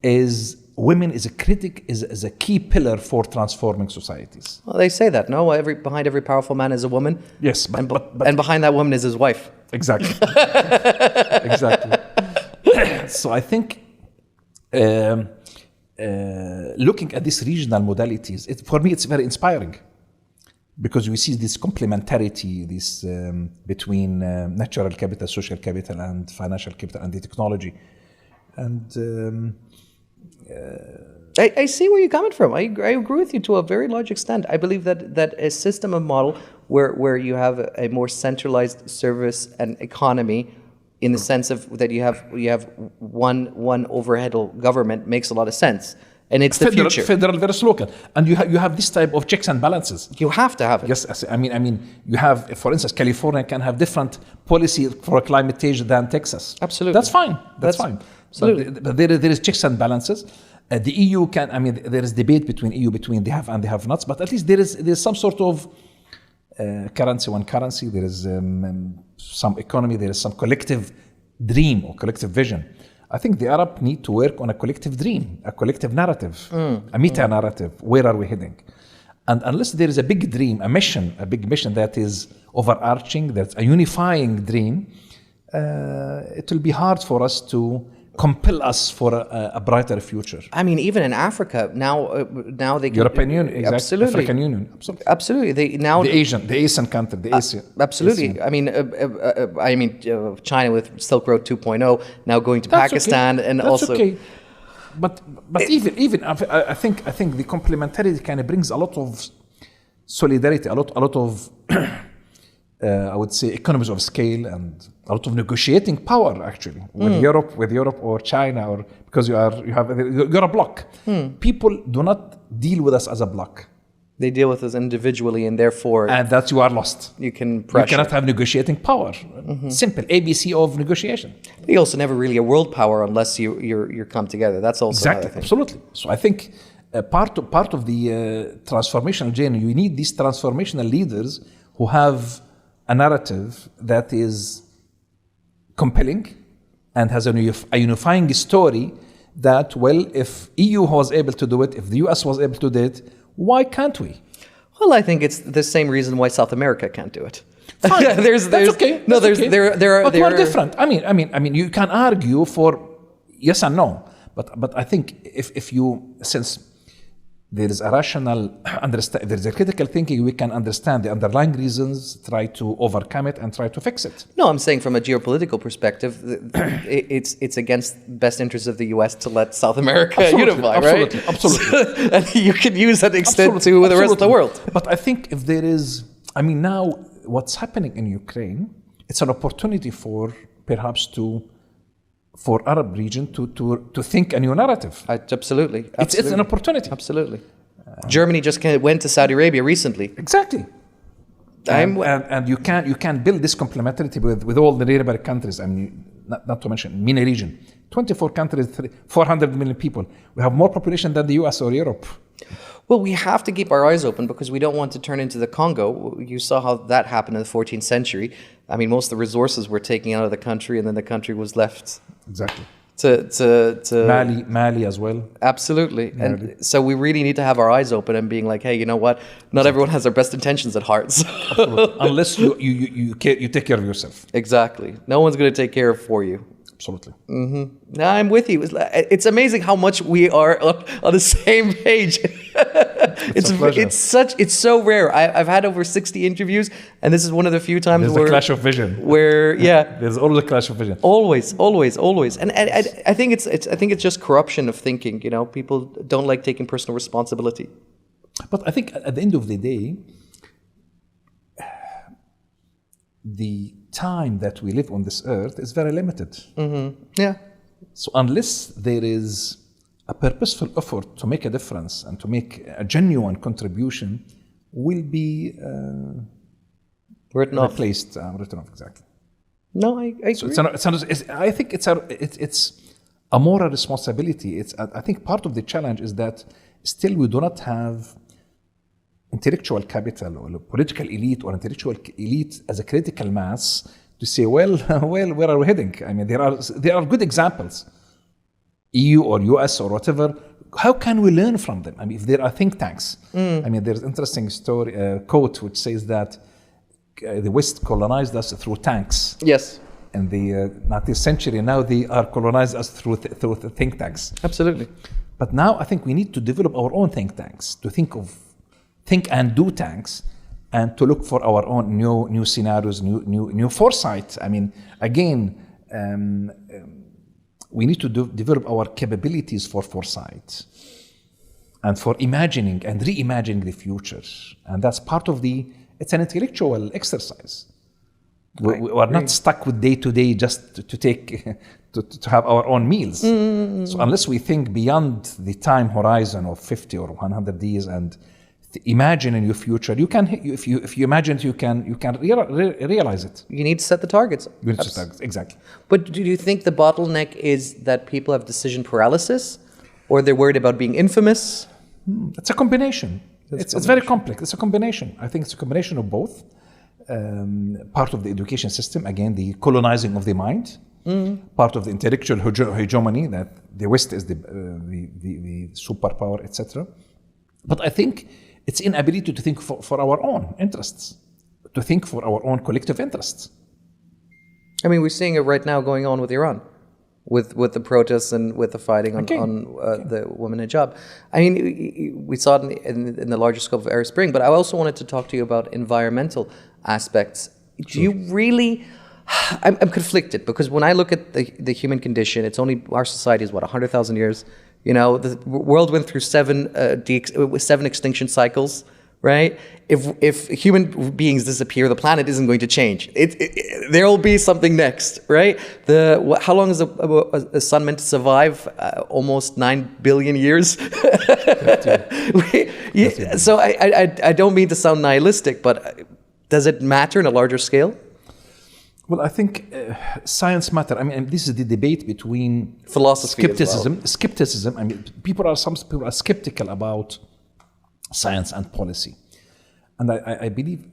is women is a key pillar for transforming societies. Well, they say that, no? Behind every powerful man is a woman. Yes, and behind that woman is his wife. Exactly. Exactly. So I think looking at these regional modalities, for me, it's very inspiring, because we see this complementarity, this between natural capital, social capital, and financial capital, and the technology. And I see where you're coming from. I agree with you to a very large extent. I believe that a system of model where you have a more centralized service and economy, in the sense of that you have one overhead government, makes a lot of sense. And it's the future. Federal versus local, and you have this type of checks and balances. You have to have it. Yes, I mean, you have, for instance, California can have different policy for climate change than Texas. Absolutely, that's fine. That's fine. Absolutely, but there is checks and balances. The EU can. I mean, there is debate between EU between the have and the have-nots, but at least there is some sort of currency. One currency. There is some economy. There is some collective dream or collective vision. I think the Arab need to work on a collective dream, a collective narrative, a meta-narrative. Where are we heading? And unless there is a big dream, a big mission that is overarching, that's a unifying dream, it will be hard for us to compel us for a brighter future. I mean, even in Africa now they can, European Union, exactly. Absolutely, African Union, absolutely. The Asian country, the Asia. Absolutely. Asian. I mean, China with Silk Road 2.0 now going to That's Pakistan, okay. and That's also. Okay. But even I think the complementarity kind of brings a lot of solidarity, a lot of I would say economies of scale, and a lot of negotiating power actually with Europe or China, or because you're a bloc. People do not deal with us as a bloc. They deal with us individually, and therefore, and that you are lost. You can pressure. You cannot have negotiating power. Simple ABC of negotiation. You're also never really a world power unless you come together. That's also exactly, absolutely. So I think part of the transformational journey, you need these transformational leaders who have a narrative that is compelling and has a unifying story that, well, if EU was able to do it, if the US was able to do it, why can't we? Well, I think it's the same reason why South America can't do it. Fine. That's okay. No, That's okay. there are. But we're different. I mean, you can argue for yes and no, but I think if you, since there is a rational understand, there is a critical thinking, we can understand the underlying reasons, try to overcome it, and try to fix it. No, I'm saying from a geopolitical perspective, it's against the best interests of the U.S. to let South America unify, right? Absolutely. And you can use that extent to the rest of the world. But I think if there is, I mean, now what's happening in Ukraine, it's an opportunity for perhaps for Arab region to think a new narrative. Absolutely. It's an opportunity. Absolutely. Germany just went to Saudi Arabia recently. Exactly. And you can build this complementarity with all the neighboring countries. I mean, not to mention MENA region, 24 countries, 400 million people. We have more population than the US or Europe. Well, we have to keep our eyes open because we don't want to turn into the Congo. You saw how that happened in the 14th century. I mean, most of the resources were taken out of the country, and then the country was left. Exactly. To Mali as well. Absolutely. And so we really need to have our eyes open and being like, hey, you know what? Not everyone has their best intentions at heart. Unless you take care of yourself. Exactly. No one's going to take care of for you. Absolutely. I'm with you. It's amazing how much we are on the same page. It's so rare. I've had over 60 interviews, and this is one of the few times there's a clash of vision. Where there's always a clash of vision. Always. And I think it's just corruption of thinking. You know, people don't like taking personal responsibility. But I think at the end of the day, the time that we live on this earth is very limited. Mm-hmm. Yeah. So unless there is a purposeful effort to make a difference and to make a genuine contribution, will be written off, exactly. No, I agree. So I think it's a moral responsibility. I think part of the challenge is that still we do not have intellectual capital or political elite or intellectual elite as a critical mass to say, well, where are we heading? I mean, there are good examples, EU or US or whatever. How can we learn from them? I mean, if there are think tanks. I mean, there's an interesting story, quote which says that the West colonized us through tanks. Yes. In the 19th century, now they are colonized us through the think tanks. Absolutely. But now I think we need to develop our own think tanks, to think and do tanks, and to look for our own new scenarios, new foresight. I mean, again, we need to develop our capabilities for foresight and for imagining and reimagining the future. And that's part of it's an intellectual exercise. We are not stuck with day to day just to take, to have our own meals. Mm-hmm. So unless we think beyond the time horizon of 50 or 100 years and imagine in your future, you can. If you imagine it, you can realize it. You need to set the targets. Exactly. But do you think the bottleneck is that people have decision paralysis, or they're worried about being infamous? It's a combination. It's very complex. It's a combination. I think it's a combination of both. Part of the education system, again, the colonizing of the mind. Part of the intellectual hegemony that the West is the superpower, etc. But I think it's inability to think for our own interests, to think for our own collective interests. I mean, we're seeing it right now going on with Iran, with the protests and with the fighting on the women hijab. I mean, we saw it in the larger scope of Arab Spring, but I also wanted to talk to you about environmental aspects. Do you really... I'm conflicted, because when I look at the human condition, it's only, our society is 100,000 years. You know, the world went through seven extinction cycles, right? If human beings disappear, the planet isn't going to change. There will be something next, right? How long is a sun meant to survive? Almost 9 billion years. So I don't mean to sound nihilistic, but does it matter in a larger scale? Well, I think science matter. I mean, this is the debate between philosophy, skepticism. I mean, some people are skeptical about science and policy, and I believe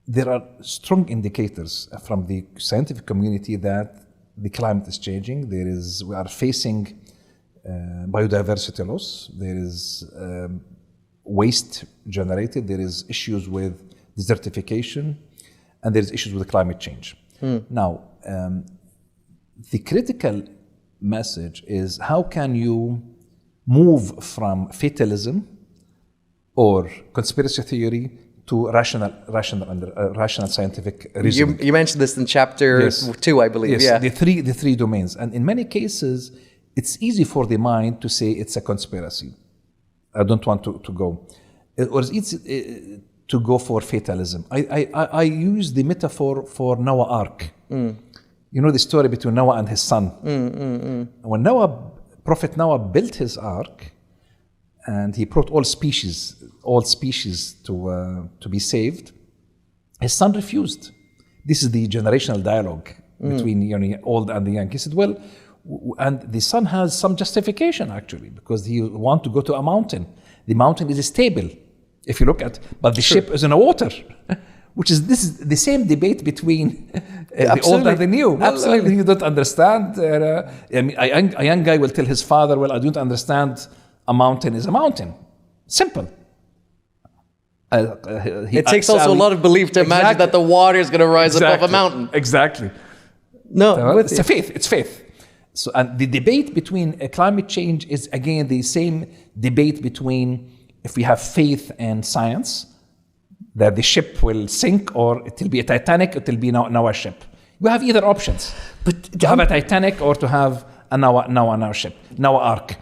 there are strong indicators from the scientific community that the climate is changing. We are facing biodiversity loss. There is waste generated. There is issues with desertification. And there's issues with climate change. Now, the critical message is, how can you move from fatalism or conspiracy theory to rational scientific reasoning? You mentioned this in chapter 2, I believe. Yes, yeah. the three domains. And in many cases, it's easy for the mind to say it's a conspiracy. I don't want to go. Or it's easy to go for fatalism. I use the metaphor for Noah Ark. You know the story between Noah and his son. When Prophet Noah built his ark, and he brought all species to be saved, his son refused. This is the generational dialogue between the old and the young. He said, well, and the son has some justification actually, because he wants to go to a mountain. The mountain is stable. If you look at, but the ship is in the water, this is the same debate between the old and the new. Absolutely. You don't understand. I mean, a young guy will tell his father, well, I don't understand, a mountain is a mountain. Simple. It takes also a lot of belief to imagine that the water is going to rise above a mountain. Exactly. No, It's faith. So, and the debate between climate change is again the same debate between if we have faith and science, that the ship will sink or it will be a Titanic, it will be now a ship. You have either options, but to have a Titanic or to have a now ship, now ark.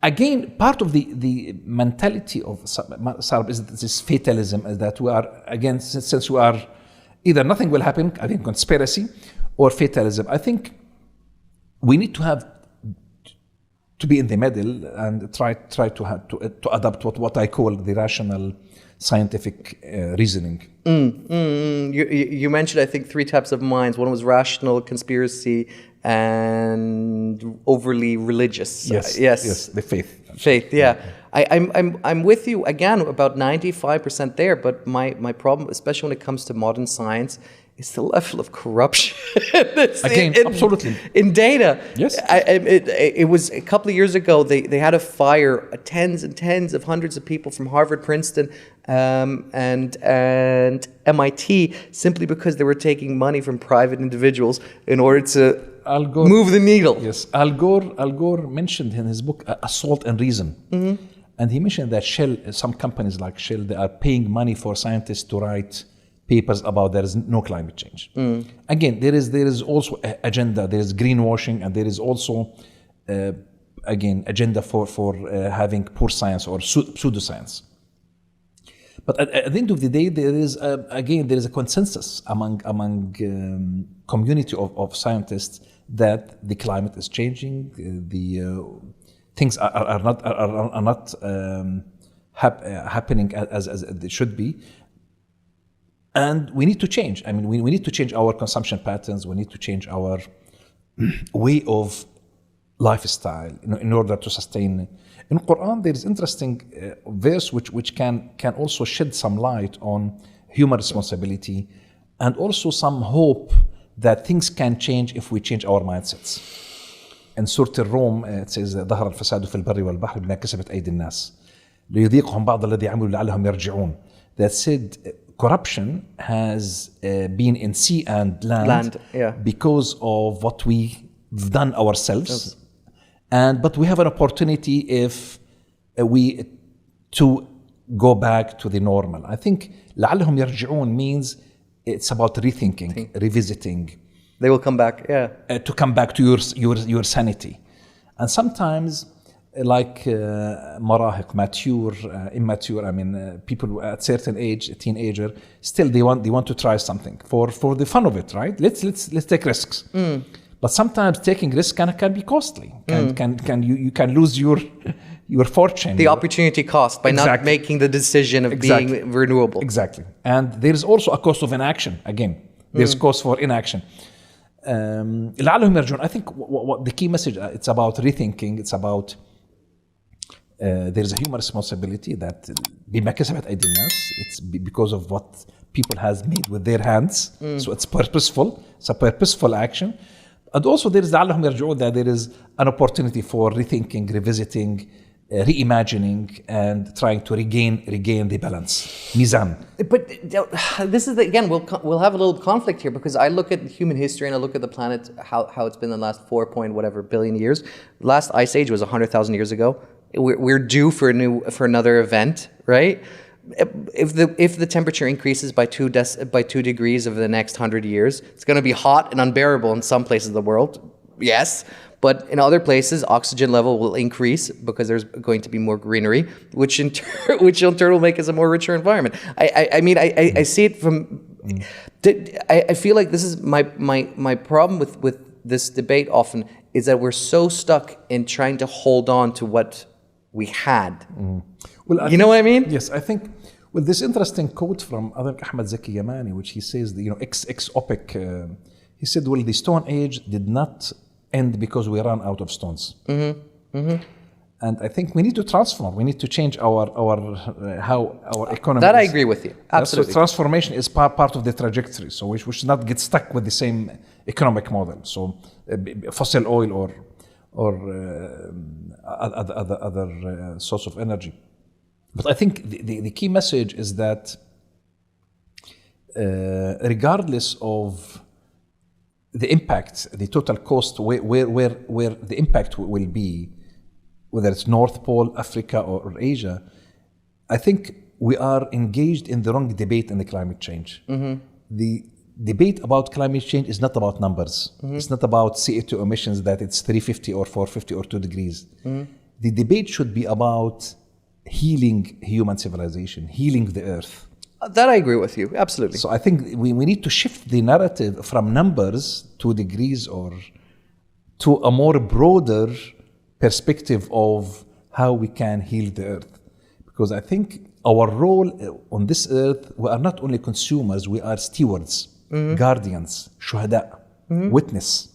Again, part of the mentality of Sarab is this fatalism, is that we are, again, since we are either nothing will happen, I think conspiracy, or fatalism. I think we need to be in the middle and try to adapt what I call the rational scientific reasoning. You mentioned, I think, 3 types of minds. One was rational, conspiracy, and overly religious. Yes, the faith. Faith, yeah. I'm with you again about 95% there, but my problem, especially when it comes to modern science, is the level of corruption. Absolutely. In data. Yes. It was a couple of years ago, they had a fire, tens and tens of hundreds of people from Harvard, Princeton, and MIT, simply because they were taking money from private individuals in order to move the needle. Yes, Al Gore mentioned in his book Assault and Reason. Mm-hmm. And he mentioned that Shell, some companies like Shell, they are paying money for scientists to write papers about there is no climate change. Again, there is also agenda. There is greenwashing, and there is also again agenda for having poor science or pseudoscience. But at the end of the day, there is a consensus among community of scientists that the climate is changing. Things are not happening as they should be. And we need to change. I mean, we need to change our consumption patterns. We need to change our way of lifestyle in order to sustain. In Quran, there is interesting verse which can also shed some light on human responsibility and also some hope that things can change if we change our mindsets. In Surah Al-Rum, it says, ظهر الفساد في البر والبحر بما كسبت أيدي الناس ليذيقهم بعض الذي عملوا لعلهم يرجعون. That said, corruption has been in sea and land because of what we've done ourselves. But we have an opportunity if we to go back to the normal. I think لعلهم يرجعون means it's about rethinking, revisiting. They will come back, to come back to your sanity. And sometimes, like marahiq, mature, immature, I mean, people at certain age, a teenager, still they want to try something for the fun of it, right? Let's take risks. But sometimes taking risks can be costly. You can lose your fortune. The opportunity cost by not making the decision of being renewable. Exactly. And there is also a cost of inaction. Again, there's cost for inaction. لعلهم يرجعون. I think what the key message, it's about rethinking. It's about there's a human responsibility that بما كسبت أيدي الناس. It's because of what people has made with their hands. So it's purposeful. It's a purposeful action. And also there is لعلهم يرجعون, that there is an opportunity for rethinking, revisiting, reimagining, and trying to regain the balance. Mizan. But this is again, we'll have a little conflict here, because I look at human history and I look at the planet, how it's been in the last 4 point whatever billion years. The last ice age was 100,000 years ago. We're due for another event, right? If the temperature increases by 2 degrees over the next 100 years, it's going to be hot and unbearable in some places of the world. Yes. But in other places, oxygen level will increase because there's going to be more greenery, which in turn will make us a more richer environment. I see it from. I feel like this is my problem with this debate often is that we're so stuck in trying to hold on to what we had. Well, you know what I mean? Yes, I think. Well, this interesting quote from Ahmed Zaki Yamani, which he says, ex OPEC, he said, well, the Stone Age did not end because we ran out of stones. And I think we need to transform. We need to change how our economy. That I agree with you. Absolutely. So transformation is part of the trajectory. So we should not get stuck with the same economic model. So fossil oil or other source of energy. But I think the key message is that regardless of the impact, the total cost, where the impact will be, whether it's North Pole, Africa, or Asia, I think we are engaged in the wrong debate in the climate change. The debate about climate change is not about numbers. It's not about CO2 emissions, that it's 350 or 450 or 2 degrees. The debate should be about healing human civilization, healing the earth. That I agree with you, absolutely. So I think we need to shift the narrative from numbers, 2 degrees, or to a more broader perspective of how we can heal the earth. Because I think our role on this earth, we are not only consumers, we are stewards, guardians, shuhada, witness.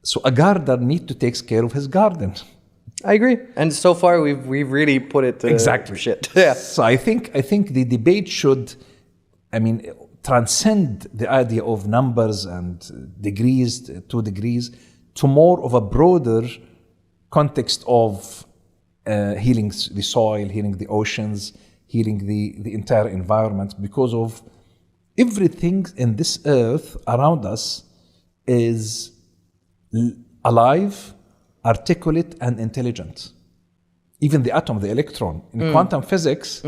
So a gardener needs to take care of his garden. I agree, and so far we've really put it to exactly shit. Yeah. So I think the debate should, transcend the idea of numbers and degrees, 2 degrees, to more of a broader context of healing the soil, healing the oceans, healing the entire environment, because of everything in this earth around us is alive, articulate, and intelligent. Even the atom, the electron. In quantum physics,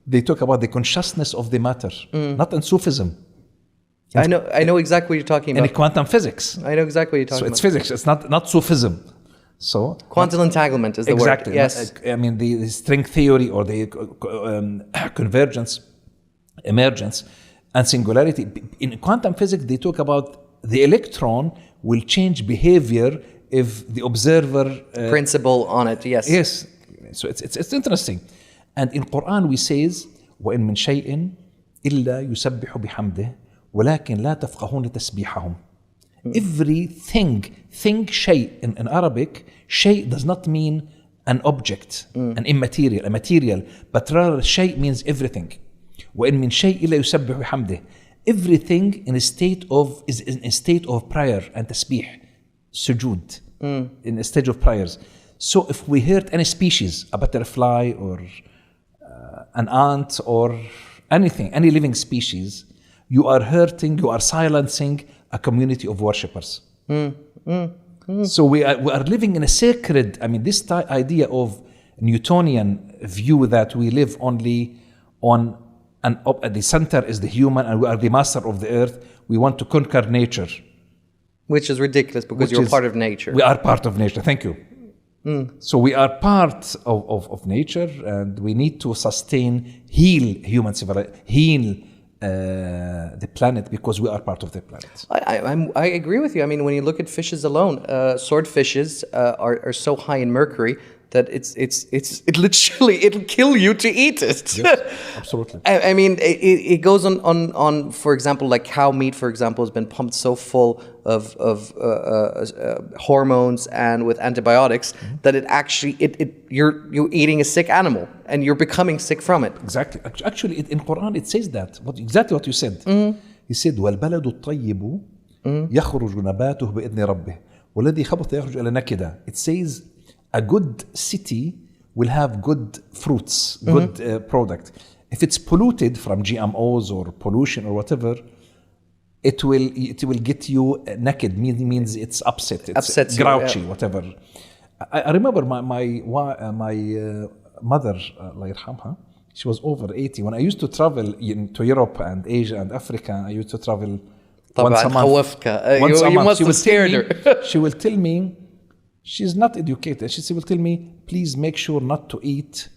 they talk about the consciousness of the matter, not in Sufism. I know exactly what you're talking about. In quantum physics. I know exactly what you're talking about. So it's about. physics, it's not Sufism. So quantum entanglement is the exactly. word. Yes. The string theory, or the convergence, emergence, and singularity. In quantum physics, they talk about the electron will change behavior if the observer principle on it. Yes. So it's interesting. And in Quran we says وإن من شيء إلا يسبح بحمده ولكن لا تفقهون تسبيحهم. Everything, shay in Arabic, shay does not mean an object, an immaterial, a material, but rather shay means everything. وإن من شيء إلا يسبح بحمده. Everything is in a state of prayer and tasbih, sujood, in a stage of prayers. So if we hurt any species, a butterfly or an ant or anything, any living species, you are hurting, you are silencing a community of worshippers. So we are living in a sacred, this idea of Newtonian view that we live only on at the center is the human, and we are the master of the earth. We want to conquer nature. Which is ridiculous, because you're part of nature. We are part of nature, thank you. So we are part of nature, and we need to heal human civilization, heal the planet, because we are part of the planet. I agree with you. When you look at fishes alone, swordfishes are so high in mercury that it'll kill you to eat it. Yes, absolutely. It goes on, for example, like cow meat, for example, has been pumped so full of hormones and with antibiotics that you're eating a sick animal and you're becoming sick from it. Exactly. Actually, in Quran it says that. Exactly what you said. He said, وَالْبَلَدُ الطَّيِّبُ يَخْرُجُ نَبَاتُهُ بِإِذْنِ رَبِّهِ وَالَّذِي خَبَثَ يَخْرُجُ إِلَى نَكِدًا. It says a good city will have good fruits, good product. If it's polluted from GMOs or pollution or whatever, it will get you naked. Means it's upset. It's grouchy, whatever. I remember my mother, Allah yarhamha, she was over 80. When I used to travel to Europe and Asia and Africa, I used to travel once a month. You must have scared her. She will tell me, she's not educated. She will tell me, please make sure not to eat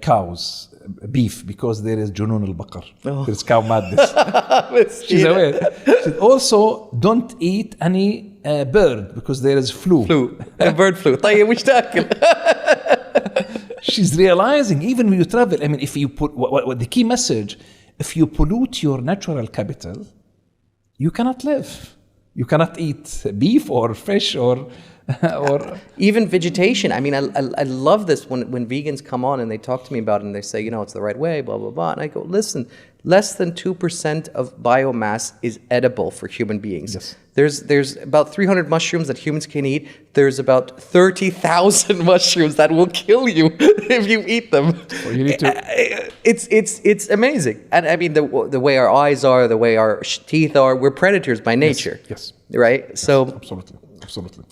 cows, beef, because there is junun al-baqar. There's cow madness. She's aware. She said, also, don't eat any bird, because there is flu. Bird flu. طيب وش تاكل؟ She's realizing, even when you travel, if you put what the key message, if you pollute your natural capital, you cannot live. You cannot eat beef or fish or even vegetation. I love this when vegans come on and they talk to me about it and they say, it's the right way, blah, blah, blah. And I go, listen, less than 2% of biomass is edible for human beings. Yes. There's about 300 mushrooms that humans can eat. There's about 30,000 mushrooms that will kill you if you eat them. So you need to It's amazing. And I mean, the way our eyes are, the way our teeth are, we're predators by nature. Yes. Right? So Absolutely.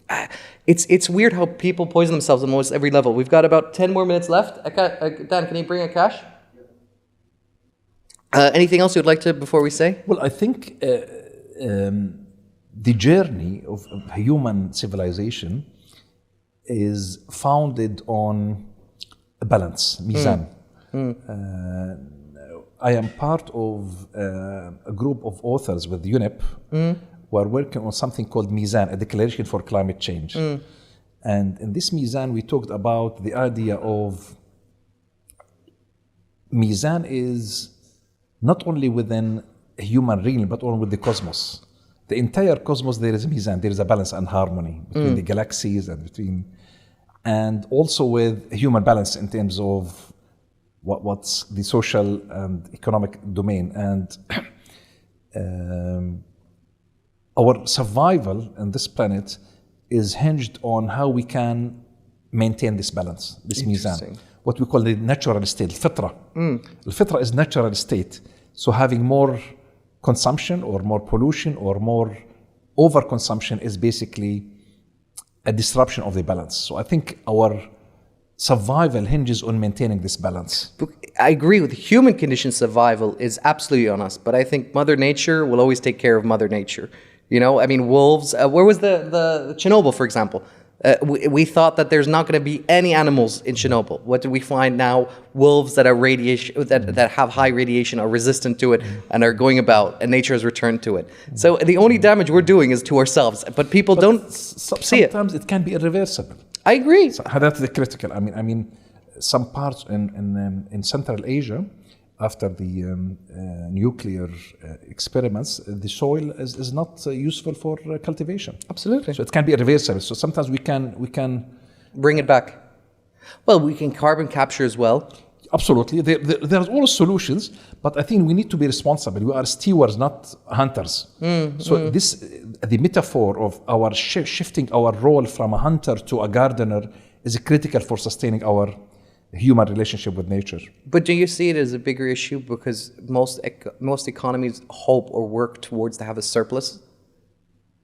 it's weird how people poison themselves on almost every level. We've got about 10 more minutes left. Dan, can you bring a cash? Anything else you'd like to before we say? Well, I think the journey of human civilization is founded on a balance, mizan. I am part of a group of authors with UNEP who are working on something called Mizan, a declaration for climate change. And in this Mizan, we talked about the idea of Mizan is not only within a human realm, but also with the cosmos. The entire cosmos, there is a Mizan, there is a balance and harmony between the galaxies and also with human balance in terms of what's the social and economic domain. And our survival on this planet is hinged on how we can maintain this balance, this Mizan. What we call the natural state, al-fitra. Al-fitra is natural state. So having more consumption or more pollution or more overconsumption is basically a disruption of the balance. So I think our survival hinges on maintaining this balance. I agree with human condition survival is absolutely on us, but I think Mother Nature will always take care of Mother Nature. You know, I mean, wolves, where was the Chernobyl, for example? We thought that there's not going to be any animals in Chernobyl. What do we find now? Wolves that are that have high radiation are resistant to it and are going about, and nature has returned to it. So the only damage we're doing is to ourselves, but people don't see it. Sometimes it can be irreversible. I agree. So that's the critical. I mean, some parts in Central Asia, after the nuclear experiments, the soil is not useful for cultivation. Absolutely. So it can be irreversible. So sometimes we can bring it back. Well, we can carbon capture as well. Absolutely. There's all solutions, but I think we need to be responsible. We are stewards, not hunters. So the metaphor of our shifting our role from a hunter to a gardener is critical for sustaining our human relationship with nature. But do you see it as a bigger issue because most economies hope or work towards to have a surplus?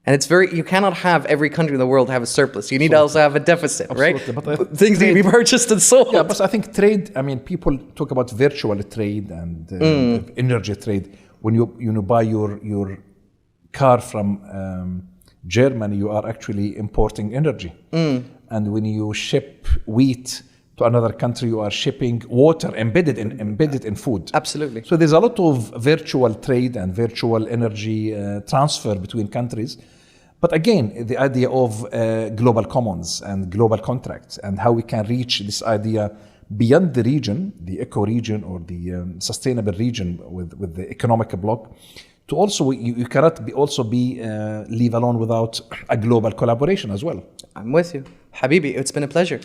And it's you cannot have every country in the world have a surplus. You need to also have a deficit, Absolutely. right? But things need to be purchased and sold. Yeah, but I think trade, I mean, people talk about virtual trade and energy trade. When you buy your car from Germany, you are actually importing energy. And when you ship wheat to another country, you are shipping water embedded in food. Absolutely. So there's a lot of virtual trade and virtual energy transfer between countries. But again, the idea of global commons and global contracts and how we can reach this idea beyond the region, the eco-region or the sustainable region with the economic bloc, to also, you cannot leave alone without a global collaboration as well. I'm with you. Habibi, it's been a pleasure.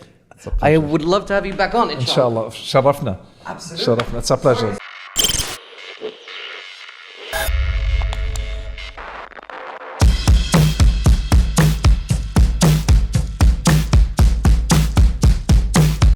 I would love to have you back on, inshallah. Inshallah. Sharafna. Absolutely. It's a pleasure.